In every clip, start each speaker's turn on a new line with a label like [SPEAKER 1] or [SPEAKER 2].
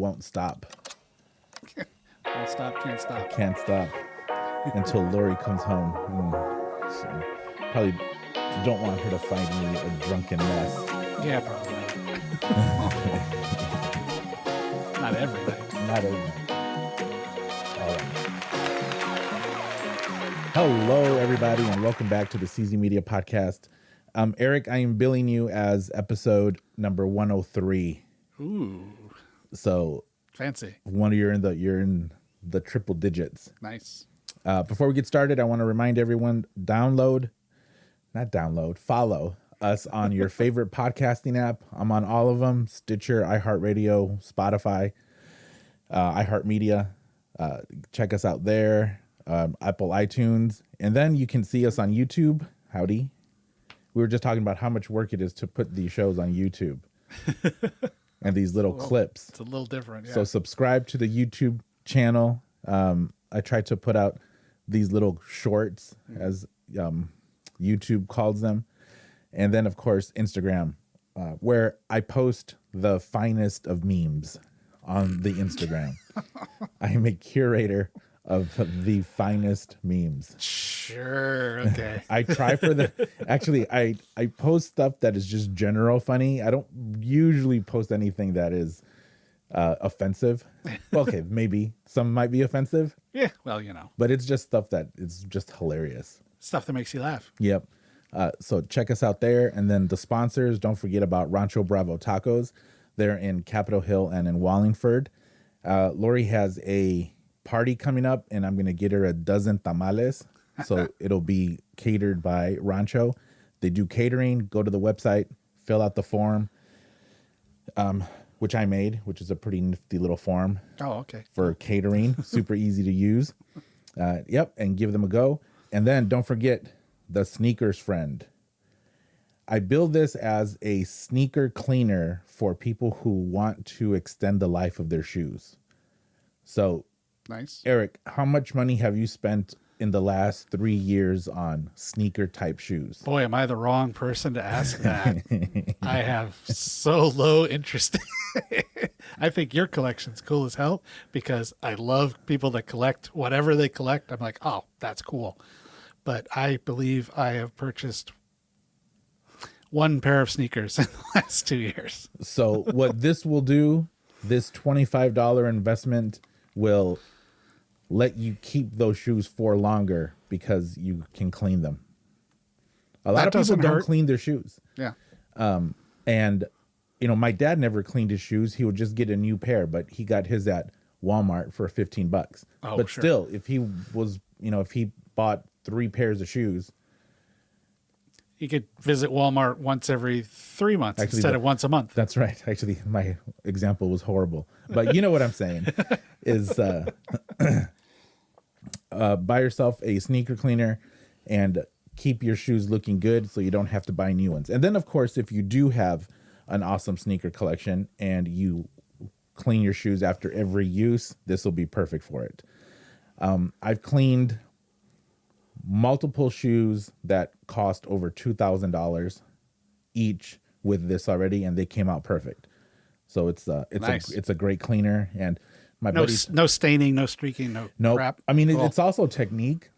[SPEAKER 1] won't stop.
[SPEAKER 2] Won't stop, can't stop.
[SPEAKER 1] Can't stop until Lori comes home. So probably don't want her to find me a drunken mess.
[SPEAKER 2] Yeah, probably not. Not every night.
[SPEAKER 1] Not every night. All right. Hello, everybody, and welcome back to the CZ Media Podcast. Eric, I am billing you as episode number 103.
[SPEAKER 2] Ooh.
[SPEAKER 1] So
[SPEAKER 2] fancy.
[SPEAKER 1] You're in the triple digits.
[SPEAKER 2] Nice.
[SPEAKER 1] Before we get started, I want to remind everyone, follow us on your favorite podcasting app. I'm on all of them: Stitcher, iHeartRadio, Spotify, iHeartMedia. Check us out there. Apple iTunes. And then you can see us on YouTube. Howdy. We were just talking about how much work it is to put these shows on YouTube and these little clips.
[SPEAKER 2] It's a little different. Yeah.
[SPEAKER 1] So subscribe to the YouTube channel. I try to put out these little shorts, as YouTube calls them. And then, of course, Instagram, where I post the finest of memes on the Instagram. I am a curator of the finest memes.
[SPEAKER 2] Sure. Okay.
[SPEAKER 1] I try for I post stuff that is just general funny. I don't usually post anything that is offensive. Well, okay, maybe some might be offensive.
[SPEAKER 2] Yeah. Well, you know.
[SPEAKER 1] But it's just stuff that is just hilarious.
[SPEAKER 2] Stuff that makes you laugh.
[SPEAKER 1] Yep. So check us out there. And then the sponsors, don't forget about Rancho Bravo Tacos. They're in Capitol Hill and in Wallingford. Lori has a party coming up, and I'm going to get her a dozen tamales. So it'll be catered by Rancho. They do catering. Go to the website, fill out the form, which I made, which is a pretty nifty little form.
[SPEAKER 2] Oh, okay.
[SPEAKER 1] For catering. Super easy to use. Yep. And give them a go. And then don't forget the sneakers friend. I build this as a sneaker cleaner for people who want to extend the life of their shoes. So,
[SPEAKER 2] nice.
[SPEAKER 1] Eric, how much money have you spent in the last 3 years on sneaker type shoes?
[SPEAKER 2] Boy, am I the wrong person to ask that. I have so low interest. I think your collection's cool as hell because I love people that collect whatever they collect. I'm like, oh, that's cool. But I believe I have purchased one pair of sneakers in the last 2 years.
[SPEAKER 1] So what this will do, this $25 investment will let you keep those shoes for longer because you can clean them. A lot of people don't clean their shoes.
[SPEAKER 2] Yeah.
[SPEAKER 1] And, you know, my dad never cleaned his shoes. He would just get a new pair, but he got his at Walmart for $15.
[SPEAKER 2] Oh,
[SPEAKER 1] but
[SPEAKER 2] sure.
[SPEAKER 1] Still, if he was, if he bought 3 pairs of shoes,
[SPEAKER 2] you could visit Walmart once every 3 months instead of once a month.
[SPEAKER 1] That's right. Actually, my example was horrible. But you know what I'm saying is buy yourself a sneaker cleaner and keep your shoes looking good so you don't have to buy new ones. And then, of course, if you do have an awesome sneaker collection and you clean your shoes after every use, this will be perfect for it. I've cleaned multiple shoes that cost over $2,000 each with this already, and they came out perfect. So it's
[SPEAKER 2] nice.
[SPEAKER 1] It's a great cleaner, and my buddies,
[SPEAKER 2] no staining, no streaking, no crap.
[SPEAKER 1] I mean, it's also technique.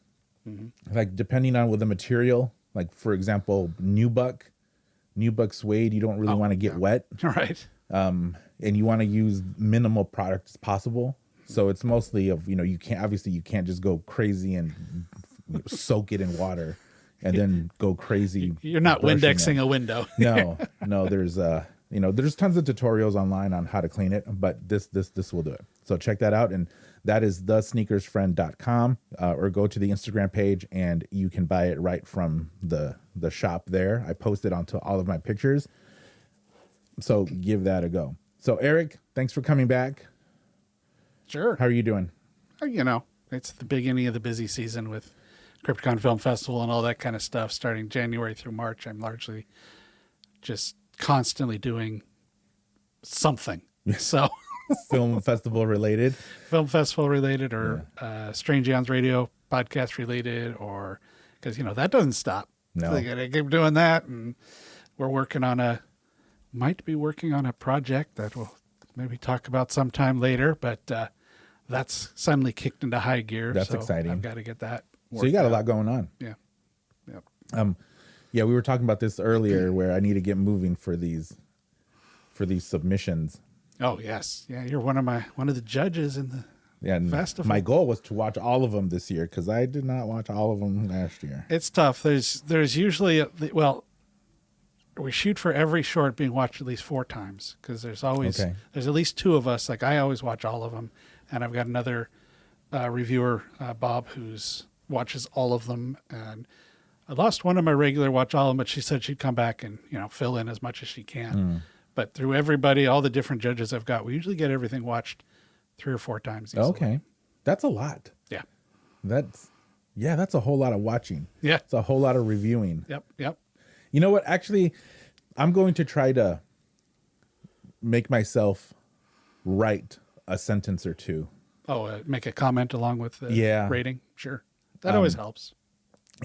[SPEAKER 1] Mm-hmm. Like depending on with the material, like for example, nubuck suede, you don't really want to get wet,
[SPEAKER 2] right?
[SPEAKER 1] And you want to use minimal product as possible. So it's mostly of you can't just go crazy and soak it in water and then go crazy.
[SPEAKER 2] You're not Windexing a window.
[SPEAKER 1] No, there's there's tons of tutorials online on how to clean it, but this will do it. So check that out. And that is thesneakersfriend.com, or go to the Instagram page and you can buy it right from the shop there. I post it onto all of my pictures. So give that a go. So Eric, thanks for coming back.
[SPEAKER 2] Sure.
[SPEAKER 1] How are you doing?
[SPEAKER 2] It's the beginning of the busy season with Crypticon Film Festival and all that kind of stuff. Starting January through March, I'm largely just constantly doing something. So
[SPEAKER 1] film festival related,
[SPEAKER 2] or Strange Eons Radio podcast related, or because that doesn't stop.
[SPEAKER 1] No,
[SPEAKER 2] they gotta keep doing that, and we're working on a project that will maybe talk about sometime later, but that's suddenly kicked into high gear.
[SPEAKER 1] That's
[SPEAKER 2] so
[SPEAKER 1] exciting.
[SPEAKER 2] I've got to get that.
[SPEAKER 1] So you got a lot going on.
[SPEAKER 2] Yeah. Yep.
[SPEAKER 1] Yeah, we were talking about this earlier where I need to get moving for these submissions.
[SPEAKER 2] Oh yes. Yeah. You're one of the judges in the
[SPEAKER 1] And
[SPEAKER 2] festival.
[SPEAKER 1] my goal was to watch all of them this year because I did not watch all of them last year.
[SPEAKER 2] It's tough. There's usually, we shoot for every short being watched at least 4 times because there's always, there's at least 2 of us. Like I always watch all of them. And I've got another reviewer, Bob, who's watches all of them. And I lost one of my regular watch all of them, but she said she'd come back and, fill in as much as she can. But through everybody, all the different judges I've got, we usually get everything watched 3 or 4 times easily.
[SPEAKER 1] Okay. That's a lot.
[SPEAKER 2] Yeah.
[SPEAKER 1] That's a whole lot of watching.
[SPEAKER 2] Yeah.
[SPEAKER 1] It's a whole lot of reviewing.
[SPEAKER 2] Yep.
[SPEAKER 1] You know what? Actually, I'm going to try to make myself write a sentence or 2.
[SPEAKER 2] Oh, make a comment along with the rating? Sure. That always helps.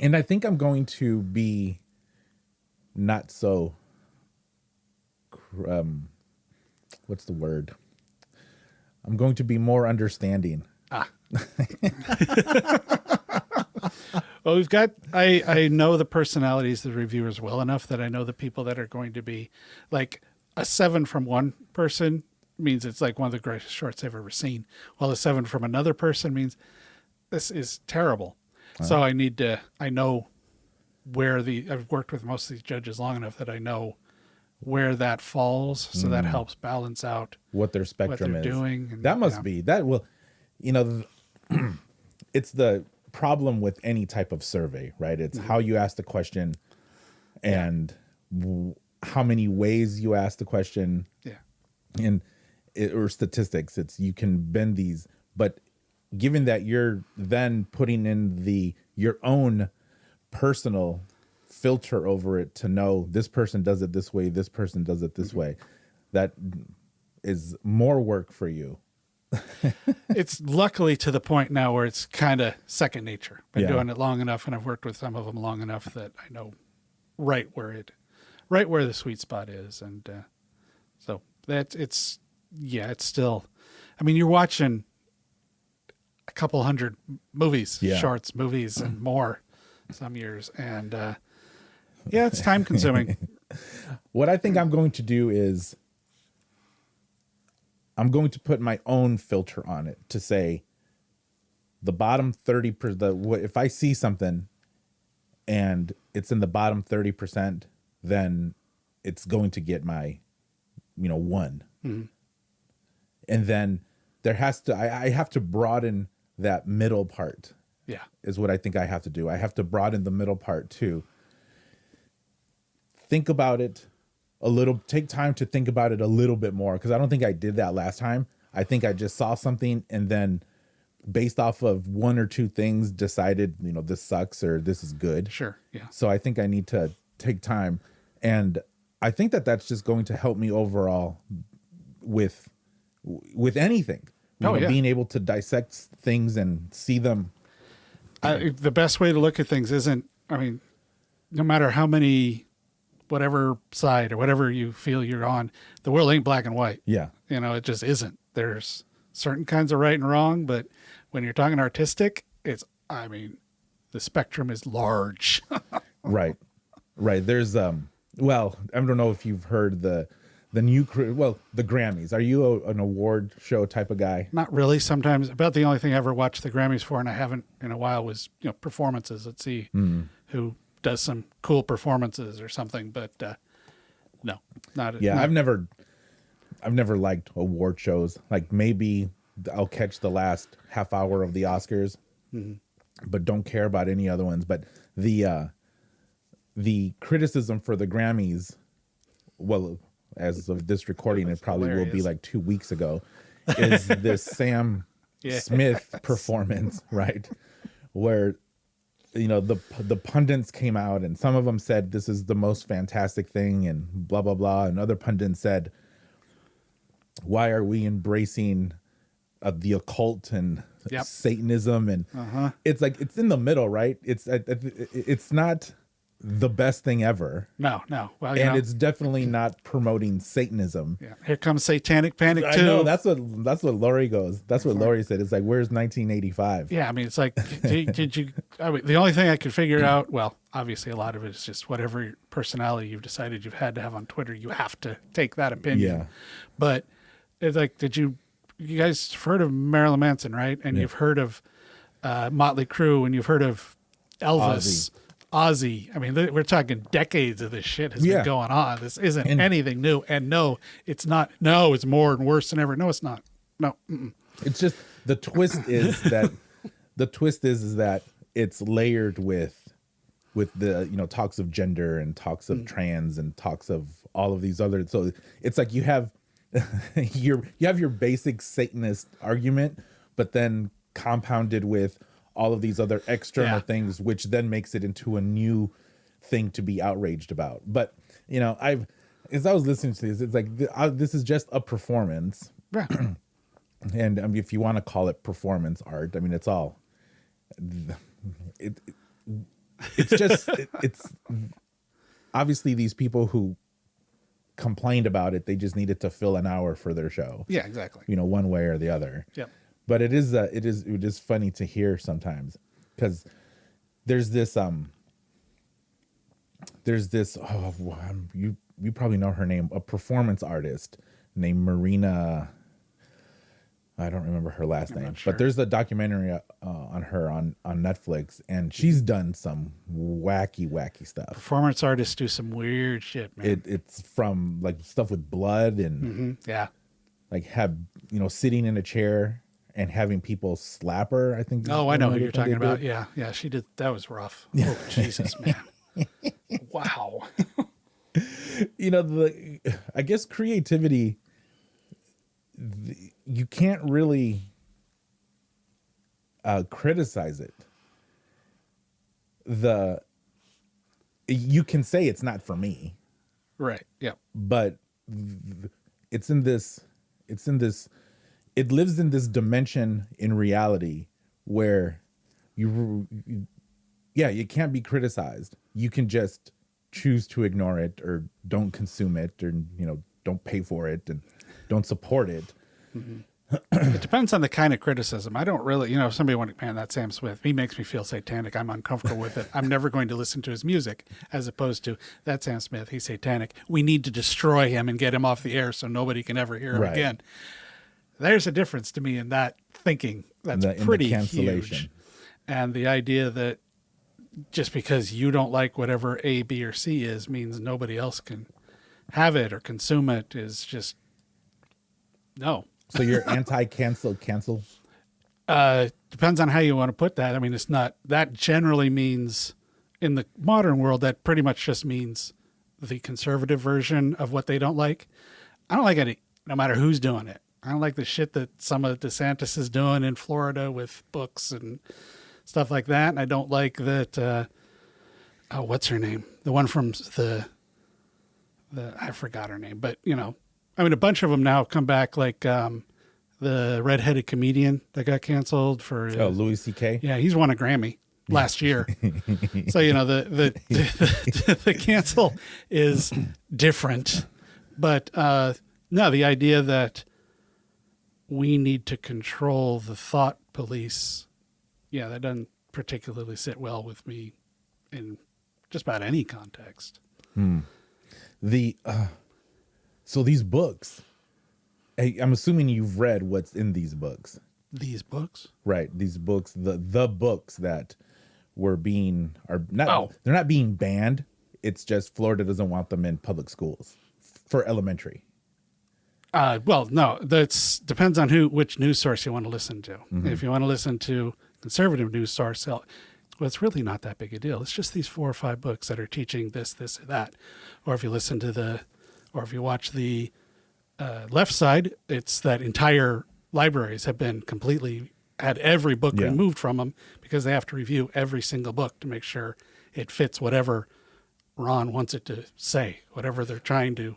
[SPEAKER 1] And I think I'm going to be not so, what's the word? I'm going to be more understanding.
[SPEAKER 2] Well, I know the personalities of the reviewers well enough that I know the people that are going to be like a 7 from one person means it's like one of the greatest shorts I've ever seen. While a 7 from another person means this is terrible. So I know where I've worked with most of these judges long enough that I know where that falls. So that helps balance out
[SPEAKER 1] what their spectrum
[SPEAKER 2] what they're
[SPEAKER 1] is
[SPEAKER 2] doing. And,
[SPEAKER 1] that must be that. Well, it's the problem with any type of survey, right? It's how you ask the question and how many ways you ask the question. Yeah. Or statistics. It's, you can bend these, but given that you're then putting in your own personal filter over it to know this person does it this way, this person does it this way, that is more work for you.
[SPEAKER 2] It's luckily to the point now where it's kind of second nature. Been doing it long enough, and I've worked with some of them long enough that I know right where the sweet spot is. And so it's still, I mean, you're watching a couple hundred movies, shorts, movies, and more some years. And it's time consuming.
[SPEAKER 1] What I think I'm going to do is I'm going to put my own filter on it to say the bottom 30%. If I see something and it's in the bottom 30%, then it's going to get my, 1. Mm-hmm. And then there has to, I have to broaden that middle part. Yeah. Is what I think I have to do. I have to broaden the middle part too. Think about it take time to think about it a little bit more. Cause I don't think I did that last time. I think I just saw something and then based off of 1 or 2 things decided, this sucks or this is good.
[SPEAKER 2] Sure. Yeah.
[SPEAKER 1] So I think I need to take time. And I think that that's just going to help me overall with anything. Being able to dissect things and see them.
[SPEAKER 2] The best way to look at things isn't, no matter how many, whatever side or whatever you feel you're on, the world ain't black and white. Yeah. It just isn't. There's certain kinds of right and wrong, but when you're talking artistic, the spectrum is large. Right.
[SPEAKER 1] There's, I don't know if you've heard the Grammys. Are you an award show type of guy?
[SPEAKER 2] Not really. Sometimes about the only thing I ever watched the Grammys for, and I haven't in a while, was performances. Let's see who does some cool performances or something. But no, not.
[SPEAKER 1] Yeah, I've never liked award shows. Like maybe I'll catch the last half hour of the Oscars, but don't care about any other ones. But the criticism for the Grammys, well, as of this recording, it probably will be like 2 weeks ago, is this Sam Smith performance, right? Where, the pundits came out and some of them said this is the most fantastic thing and blah, blah, blah. And other pundits said, why are we embracing the occult and Satanism? And it's like, it's in the middle, right? It's not the best thing ever.
[SPEAKER 2] No. Well, you
[SPEAKER 1] And
[SPEAKER 2] know,
[SPEAKER 1] it's definitely not promoting Satanism.
[SPEAKER 2] yeah. Here comes Satanic Panic
[SPEAKER 1] I
[SPEAKER 2] 2.
[SPEAKER 1] know that's what Lori goes. That's what Lori said. It's like, where's 1985?
[SPEAKER 2] Yeah, I mean, it's like, did you? I mean, the only thing I could figure out, well, obviously, a lot of it is just whatever personality you've decided you've had to have on Twitter, you have to take that opinion.
[SPEAKER 1] Yeah.
[SPEAKER 2] But it's like, you guys have heard of Marilyn Manson, right? And you've heard of Motley Crue, and you've heard of Elvis, Ozzy. I mean, we're talking decades of this shit has been going on. This isn't anything new. And no, it's not. No, it's more and worse than ever. No, it's not. No. Mm-mm.
[SPEAKER 1] It's just the twist is that it's layered with the, you know, talks of gender and talks of trans and talks of all of these other. So it's like you have you have your basic Satanist argument, but then compounded with all of these other external things, which then makes it into a new thing to be outraged about. But, you know, as I was listening to this, it's like, this is just a performance.
[SPEAKER 2] Yeah.
[SPEAKER 1] And I mean, if you want to call it performance art, I mean, it's all, it's just, it's obviously these people who complained about it, they just needed to fill an hour for their show.
[SPEAKER 2] Yeah, exactly.
[SPEAKER 1] You know, one way or the other.
[SPEAKER 2] Yeah.
[SPEAKER 1] But it is funny to hear sometimes, because there's this you probably know her name, a performance artist named Marina. I don't remember her last name,
[SPEAKER 2] sure.
[SPEAKER 1] but there's a documentary on her on Netflix, and she's done some wacky stuff.
[SPEAKER 2] Performance artists do some weird shit, man.
[SPEAKER 1] It's from like stuff with blood and
[SPEAKER 2] Yeah.
[SPEAKER 1] like sitting in a chair and having people slap her. I think.
[SPEAKER 2] Oh, I know who you're talking about. Yeah, she did. That was rough. Oh, Jesus, man. Wow.
[SPEAKER 1] You know, I guess creativity. You can't really criticize it. You can say it's not for me,
[SPEAKER 2] Right. Yeah.
[SPEAKER 1] but it lives in this dimension in reality where you can't be criticized. You can just choose to ignore it or don't consume it, or, you know, don't pay for it and don't support it.
[SPEAKER 2] It depends on the kind of criticism. I don't really, if somebody went, man, that Sam Smith, he makes me feel satanic. I'm uncomfortable with it. I'm never going to listen to his music, as opposed to that Sam Smith, he's satanic. We need to destroy him and get him off the air so nobody can ever hear him again. There's a difference to me in that thinking. That's pretty huge. And the idea that just because you don't like whatever A, B, or C is means nobody else can have it or consume it is just no.
[SPEAKER 1] So you're anti-cancel?
[SPEAKER 2] Depends on how you want to put that. I mean, it's not, that generally means, in the modern world, that pretty much just means the conservative version of what they don't like. I don't like any, no matter who's doing it. I don't like the shit that some of DeSantis is doing in Florida with books and stuff like that. And I don't like that, what's her name? The one from I forgot her name, but I mean, a bunch of them now come back, like the redheaded comedian that got canceled for
[SPEAKER 1] Louis C.K.
[SPEAKER 2] Yeah, he's won a Grammy last year. So the cancel is different, but no, the idea that we need to control the thought police, that doesn't particularly sit well with me in just about any context.
[SPEAKER 1] So these books, I'm assuming you've read what's in these books.
[SPEAKER 2] These books?
[SPEAKER 1] Right. These books, the books that they're not being banned. It's just Florida doesn't want them in public schools for elementary.
[SPEAKER 2] Well, no, that depends on which news source you want to listen to. Mm-hmm. If you want to listen to conservative news source, well, it's really not that big a deal. It's just these 4 or 5 books that are teaching this, or that. Or if you listen to or if you watch the left side, it's that entire libraries have been had every book removed from them because they have to review every single book to make sure it fits whatever Ron wants it to say, whatever they're trying to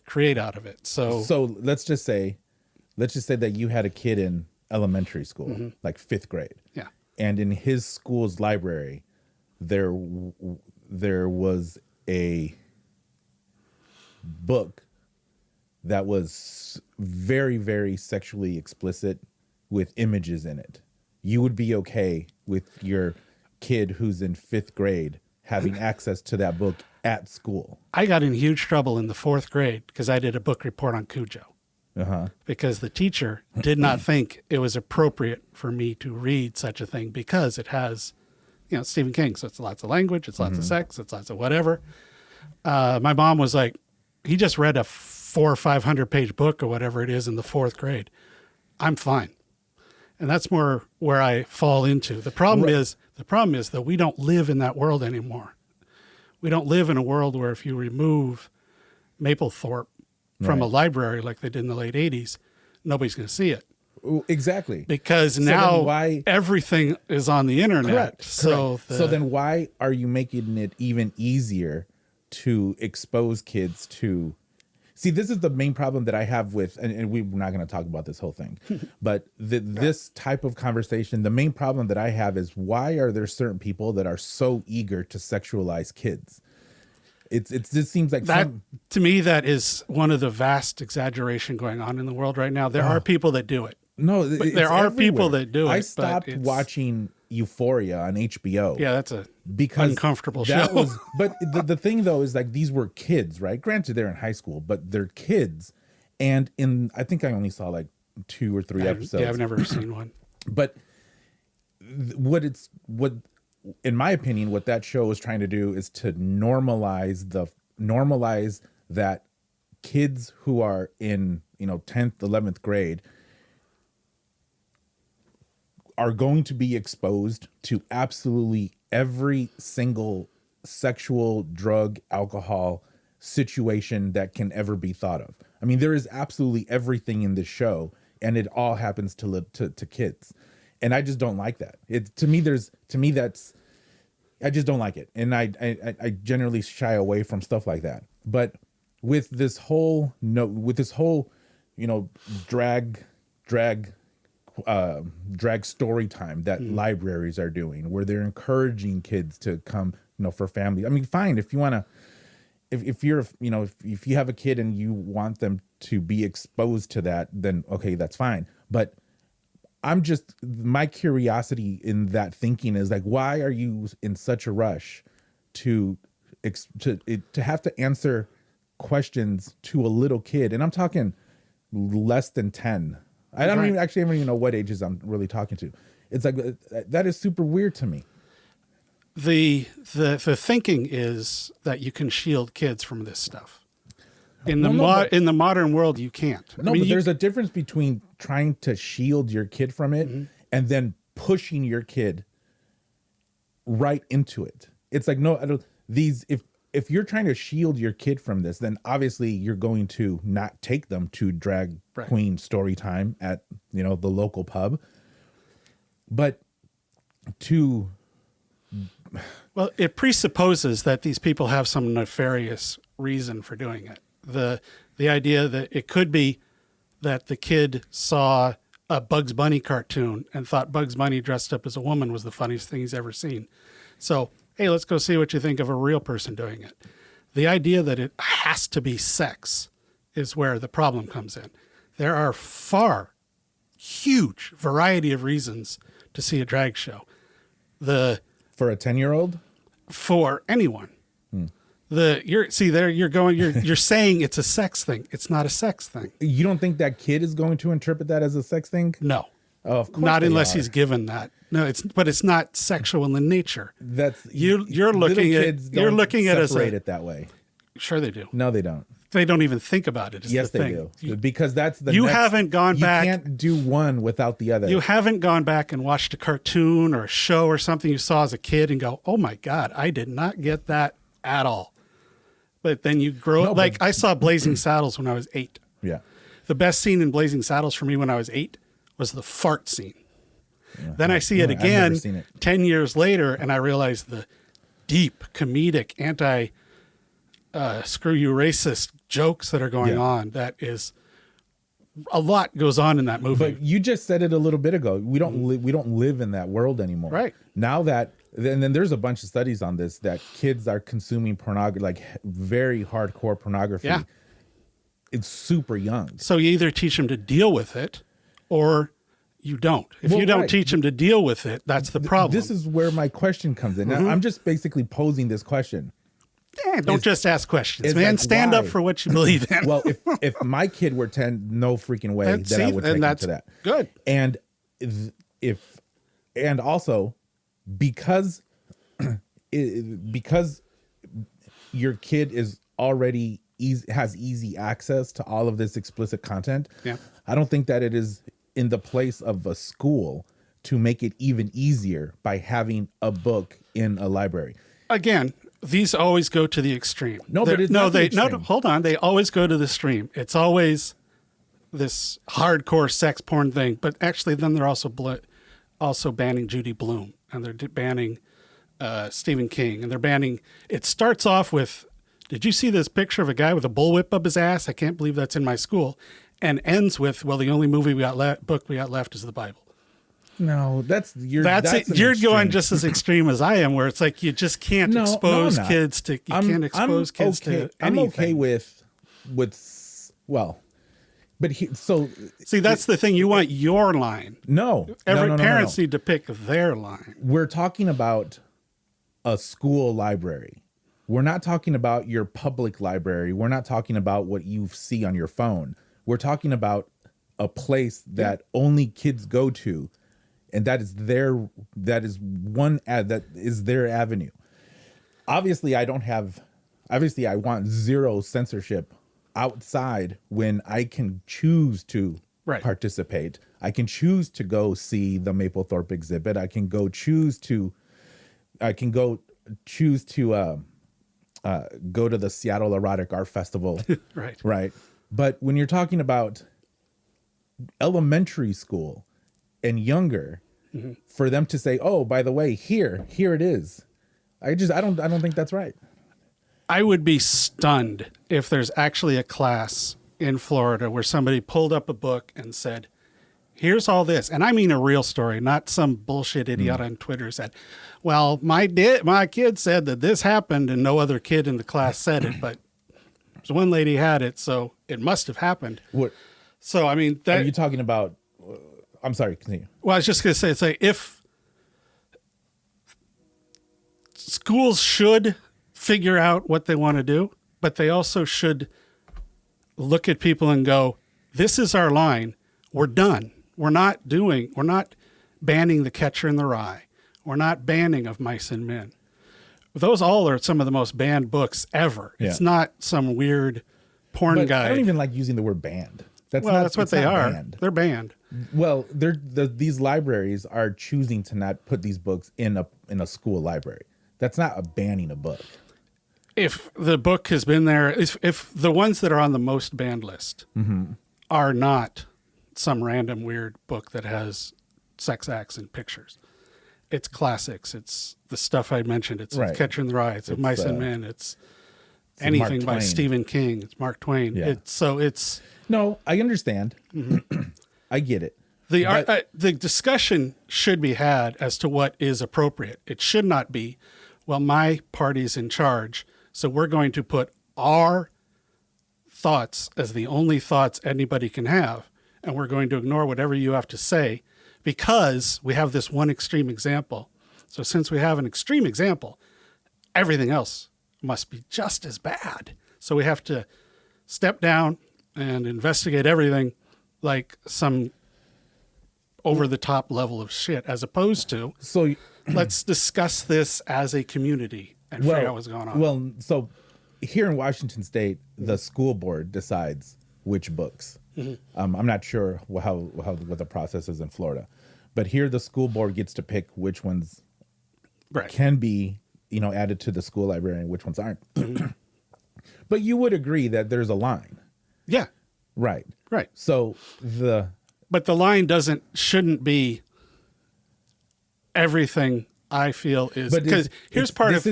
[SPEAKER 2] create out of it. So
[SPEAKER 1] let's just say that you had a kid in elementary school, like 5th grade.
[SPEAKER 2] Yeah.
[SPEAKER 1] And in his school's library, there was a book that was very, very sexually explicit with images in it, you would be okay with your kid who's in 5th grade having access to that book at school?
[SPEAKER 2] I got in huge trouble in the 4th grade because I did a book report on Cujo. Because the teacher did not think it was appropriate for me to read such a thing because it has, Stephen King. So it's lots of language, it's lots of sex, it's lots of whatever. My mom was like, he just read a 400 or 500 page book or whatever it is in the 4th grade. I'm fine. And that's more where I fall into. The problem is that we don't live in that world anymore. We don't live in a world where if you remove Mapplethorpe from a library like they did in the late 80s, nobody's going to see it.
[SPEAKER 1] Exactly.
[SPEAKER 2] Because now everything is on the internet.
[SPEAKER 1] Correct.
[SPEAKER 2] So
[SPEAKER 1] then why are you making it even easier to expose kids to... See, this is the main problem that I have with, and we're not going to talk about this whole thing, but this type of conversation, the main problem that I have is why are there certain people that are so eager to sexualize kids? It just seems like
[SPEAKER 2] that to me, that is one of the vast exaggeration going on in the world right now. There are people that do it.
[SPEAKER 1] No,
[SPEAKER 2] there are people that do it.
[SPEAKER 1] I stopped watching Euphoria on HBO.
[SPEAKER 2] Yeah, that's because uncomfortable show.
[SPEAKER 1] But the thing though is like these were kids, right? Granted, they're in high school, but they're kids. And I think I only saw like 2 or 3 episodes.
[SPEAKER 2] Yeah, I've never seen one.
[SPEAKER 1] But what in my opinion, what that show is trying to do is to normalize that kids who are in 10th, 11th grade are going to be exposed to absolutely every single sexual, drug, alcohol situation that can ever be thought of. I mean, there is absolutely everything in this show, and it all happens to kids. And I just don't like that. I just don't like it. And I generally shy away from stuff like that. But with this whole drag story time that libraries are doing, where they're encouraging kids to come, for family. I mean, fine, if you want to, if you have a kid and you want them to be exposed to that, then okay, that's fine. But my curiosity in that thinking is like, why are you in such a rush to have to answer questions to a little kid? And I'm talking less than 10. I don't even know what ages I'm really talking to. It's like, that is super weird to me.
[SPEAKER 2] The thinking is that you can shield kids from this stuff. In the modern world, you can't.
[SPEAKER 1] No, but there's a difference between trying to shield your kid from it and then pushing your kid right into it. It's like, no, if you're trying to shield your kid from this, then obviously you're going to not take them to drag queen story time at, the local pub. But
[SPEAKER 2] well, it presupposes that these people have some nefarious reason for doing it. The idea that it could be that the kid saw a Bugs Bunny cartoon and thought Bugs Bunny dressed up as a woman was the funniest thing he's ever seen. So, hey, let's go see what you think of a real person doing it. The idea that it has to be sex is where the problem comes in. There are huge variety of reasons to see a drag show.
[SPEAKER 1] For a 10-year-old?
[SPEAKER 2] For anyone. You're saying it's a sex thing. It's not a sex thing.
[SPEAKER 1] You don't think that kid is going to interpret that as a sex thing?
[SPEAKER 2] No.
[SPEAKER 1] Oh, of course
[SPEAKER 2] not unless he's given that. No, it's not sexual in nature.
[SPEAKER 1] That's
[SPEAKER 2] you're looking at it as
[SPEAKER 1] it that way.
[SPEAKER 2] Sure they do.
[SPEAKER 1] No, they don't.
[SPEAKER 2] They don't even think about it.
[SPEAKER 1] Yes, they do. Because that's the
[SPEAKER 2] you haven't gone back.
[SPEAKER 1] You can't do one without the other.
[SPEAKER 2] You haven't gone back and watched a cartoon or a show or something you saw as a kid and go, "Oh my God, I did not get that at all." But then you grow I saw Blazing Saddles when I was 8.
[SPEAKER 1] Yeah.
[SPEAKER 2] The best scene in Blazing Saddles for me when I was 8 was the fart scene. Yeah. Then I see it again 10 years later, and I realize the deep comedic screw you racist jokes that are going on. That is a lot goes on in that movie.
[SPEAKER 1] But you just said it a little bit ago. We don't live in that world anymore.
[SPEAKER 2] Right.
[SPEAKER 1] Now that then there's a bunch of studies on this that kids are consuming pornography, like very hardcore pornography.
[SPEAKER 2] Yeah.
[SPEAKER 1] It's super young.
[SPEAKER 2] So you either teach them to deal with it or you don't. If you don't teach them to deal with it, that's the problem.
[SPEAKER 1] This is where my question comes in. I'm just basically posing this question.
[SPEAKER 2] Don't just ask questions, man.
[SPEAKER 1] like,
[SPEAKER 2] Stand up
[SPEAKER 1] why?
[SPEAKER 2] for what you believe in.
[SPEAKER 1] Well, if my kid were 10, no freaking way that I would take him to that.
[SPEAKER 2] Good.
[SPEAKER 1] And and also because because your kid is already has easy access to all of this explicit content.
[SPEAKER 2] Yeah.
[SPEAKER 1] I don't think that it is in the place of a school to make it even easier by having a book in a library.
[SPEAKER 2] Again, these always go to the extreme.
[SPEAKER 1] No, but it's not the extreme.
[SPEAKER 2] No, hold on. They always go to the extreme. It's always this hardcore sex porn thing, but actually then they're also banning Judy Blume, and they're banning Stephen King, and they're banning, it starts off with, did you see this picture of a guy with a bullwhip up his ass? I can't believe that's in my school. And ends with, well, the only movie book we got left is the Bible.
[SPEAKER 1] No, that's
[SPEAKER 2] You're going just as extreme as I am, where it's like you just can't expose kids to anything.
[SPEAKER 1] I'm okay with well, but
[SPEAKER 2] see, that's the thing. You want your line.
[SPEAKER 1] No,
[SPEAKER 2] parents need to pick their line.
[SPEAKER 1] We're talking about a school library. We're not talking about your public library. We're not talking about what you see on your phone. We're talking about a place that only kids go to, and that is their avenue. Obviously, I want zero censorship outside when I can choose to participate. I can choose to go see the Mapplethorpe exhibit. I can choose to go to the Seattle Erotic Art Festival. Right. But when you're talking about elementary school and younger, for them to say, "Oh, by the way, here it is," I don't think that's right.
[SPEAKER 2] I would be stunned if there's actually a class in Florida where somebody pulled up a book and said, "Here's all this," and I mean a real story, not some bullshit idiot on Twitter said, "Well, my kid said that this happened," and no other kid in the class said it, but one lady had it, so it must have happened.
[SPEAKER 1] What?
[SPEAKER 2] So I mean,
[SPEAKER 1] are you talking about? I'm sorry, continue.
[SPEAKER 2] Well, I was just going to say, it's like if schools should figure out what they want to do, but they also should look at people and go, "This is our line. We're done. We're not banning The Catcher in the Rye. We're not banning Of Mice and Men." Those all are some of the most banned books ever. Yeah. It's not some weird porn guy.
[SPEAKER 1] I don't even like using the word banned.
[SPEAKER 2] That's what they are.
[SPEAKER 1] Banned.
[SPEAKER 2] They're banned.
[SPEAKER 1] Well, these libraries are choosing to not put these books in a school library. That's not a banning a book.
[SPEAKER 2] If the book has been there, if the ones that are on the most banned list are not some random weird book that has sex acts and pictures, it's classics. It's the stuff I mentioned. It's Catcher in the Rye. It's Of Mice and Men. It's anything by Stephen King. It's Mark Twain.
[SPEAKER 1] Yeah. No, I understand. I get it.
[SPEAKER 2] The discussion should be had as to what is appropriate. It should not be, well, my party's in charge, so we're going to put our thoughts as the only thoughts anybody can have, and we're going to ignore whatever you have to say because we have this one extreme example. So since we have an extreme example, everything else must be just as bad. So we have to step down and investigate everything like some over-the-top level of shit, as opposed to, let's discuss this as a community and figure out what's going on.
[SPEAKER 1] Well, so here in Washington State, the school board decides which books. I'm not sure what the process is in Florida, but here the school board gets to pick which ones can be added to the school library and which ones aren't. But you would agree that there's a line.
[SPEAKER 2] Yeah.
[SPEAKER 1] Right.
[SPEAKER 2] So but the line shouldn't be everything I feel is, because this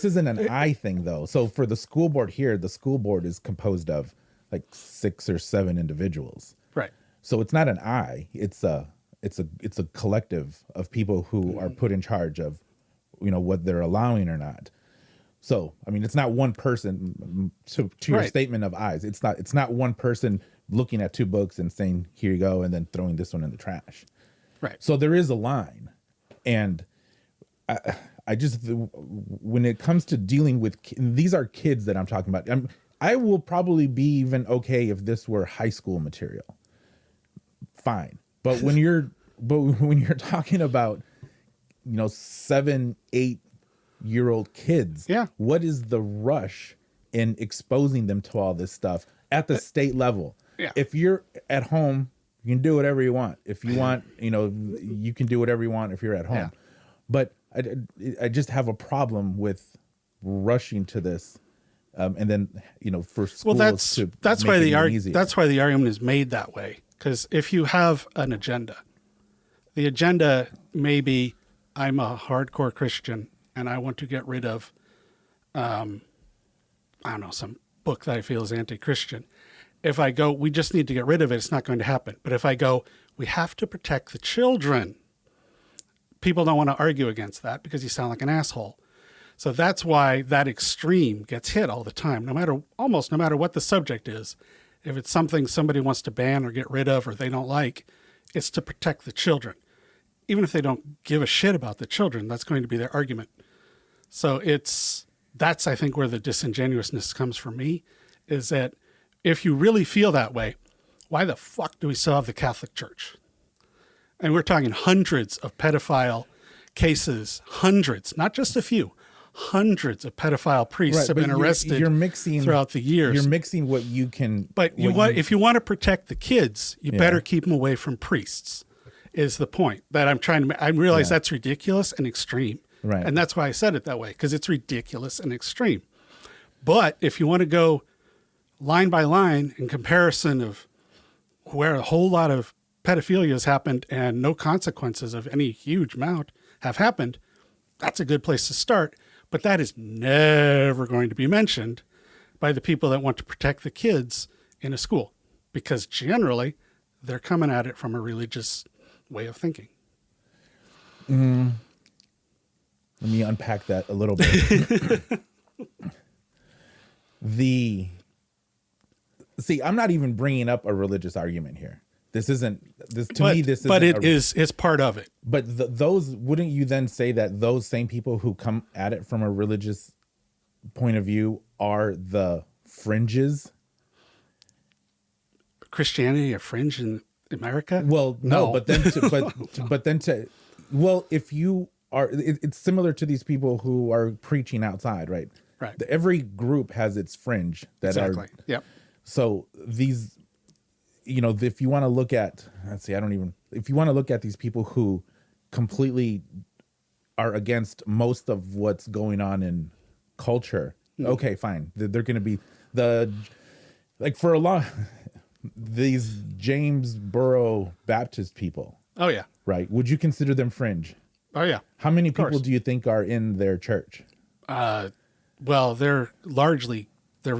[SPEAKER 2] isn't an I thing though. So for the school board here, the school board is composed of like 6 or 7 individuals. Right.
[SPEAKER 1] So it's not an I, it's a collective of people who are put in charge of what they're allowing or not. So, I mean, it's not one person to your
[SPEAKER 2] Right.
[SPEAKER 1] statement of eyes. It's not one person looking at 2 books and saying, here you go, and then throwing this one in the trash.
[SPEAKER 2] Right.
[SPEAKER 1] So there is a line. And I just, when it comes to dealing with, these are kids that I'm talking about. I will probably be even okay if this were high school material. Fine. But when you're talking about, 7, 8-year-old kids,
[SPEAKER 2] Yeah.
[SPEAKER 1] what is the rush in exposing them to all this stuff at the state level?
[SPEAKER 2] Yeah.
[SPEAKER 1] If you're at home, you can do whatever you want. If you want, you can do whatever you want if you're at home.
[SPEAKER 2] Yeah.
[SPEAKER 1] But I just have a problem with rushing to this, and then for schools
[SPEAKER 2] that's
[SPEAKER 1] make
[SPEAKER 2] why
[SPEAKER 1] it
[SPEAKER 2] the
[SPEAKER 1] even easier.
[SPEAKER 2] that's why the argument is made that way. Because if you have an agenda, the agenda may be, I'm a hardcore Christian and I want to get rid of, I don't know, some book that I feel is anti-Christian. If I go, we just need to get rid of it, it's not going to happen. But if I go, we have to protect the children, people don't want to argue against that because you sound like an asshole. So that's why that extreme gets hit all the time, almost no matter what the subject is. If it's something somebody wants to ban or get rid of or they don't like, it's to protect the children. Even if they don't give a shit about the children, that's going to be their argument. So that's, I think, where the disingenuousness comes for me, is that if you really feel that way, why the fuck do we still have the Catholic Church? And we're talking hundreds of pedophile cases, hundreds, not just a few, hundreds of pedophile priests have been arrested throughout the years.
[SPEAKER 1] You're mixing what you can.
[SPEAKER 2] But if you want to protect the kids, you better keep them away from priests, is the point that I'm trying to. I realize that's ridiculous and extreme.
[SPEAKER 1] Right.
[SPEAKER 2] And that's why I said it that way, because it's ridiculous and extreme. But if you want to go line by line in comparison of where a whole lot of pedophilia has happened and no consequences of any huge amount have happened, that's a good place to start. But that is never going to be mentioned by the people that want to protect the kids in a school, because generally they're coming at it from a religious way of thinking.
[SPEAKER 1] Let me unpack that a little bit. See, I'm not even bringing up a religious argument here. This isn't. But
[SPEAKER 2] it's part of it.
[SPEAKER 1] But those, wouldn't you then say that those same people who come at it from a religious point of view are the fringes?
[SPEAKER 2] Christianity a fringe in America?
[SPEAKER 1] Well, no. But then if you are, it's similar to these people who are preaching outside, right?
[SPEAKER 2] Right.
[SPEAKER 1] Every group has its fringe that
[SPEAKER 2] Exactly. Yep.
[SPEAKER 1] So these, if you want to look at, if you want to look at these people who completely are against most of what's going on in culture, okay, fine. They're going to be for a lot, these James Borough Baptist people.
[SPEAKER 2] Oh, yeah.
[SPEAKER 1] Right. Would you consider them fringe?
[SPEAKER 2] Oh, yeah.
[SPEAKER 1] How many people do you think are in their church?
[SPEAKER 2] Well, they're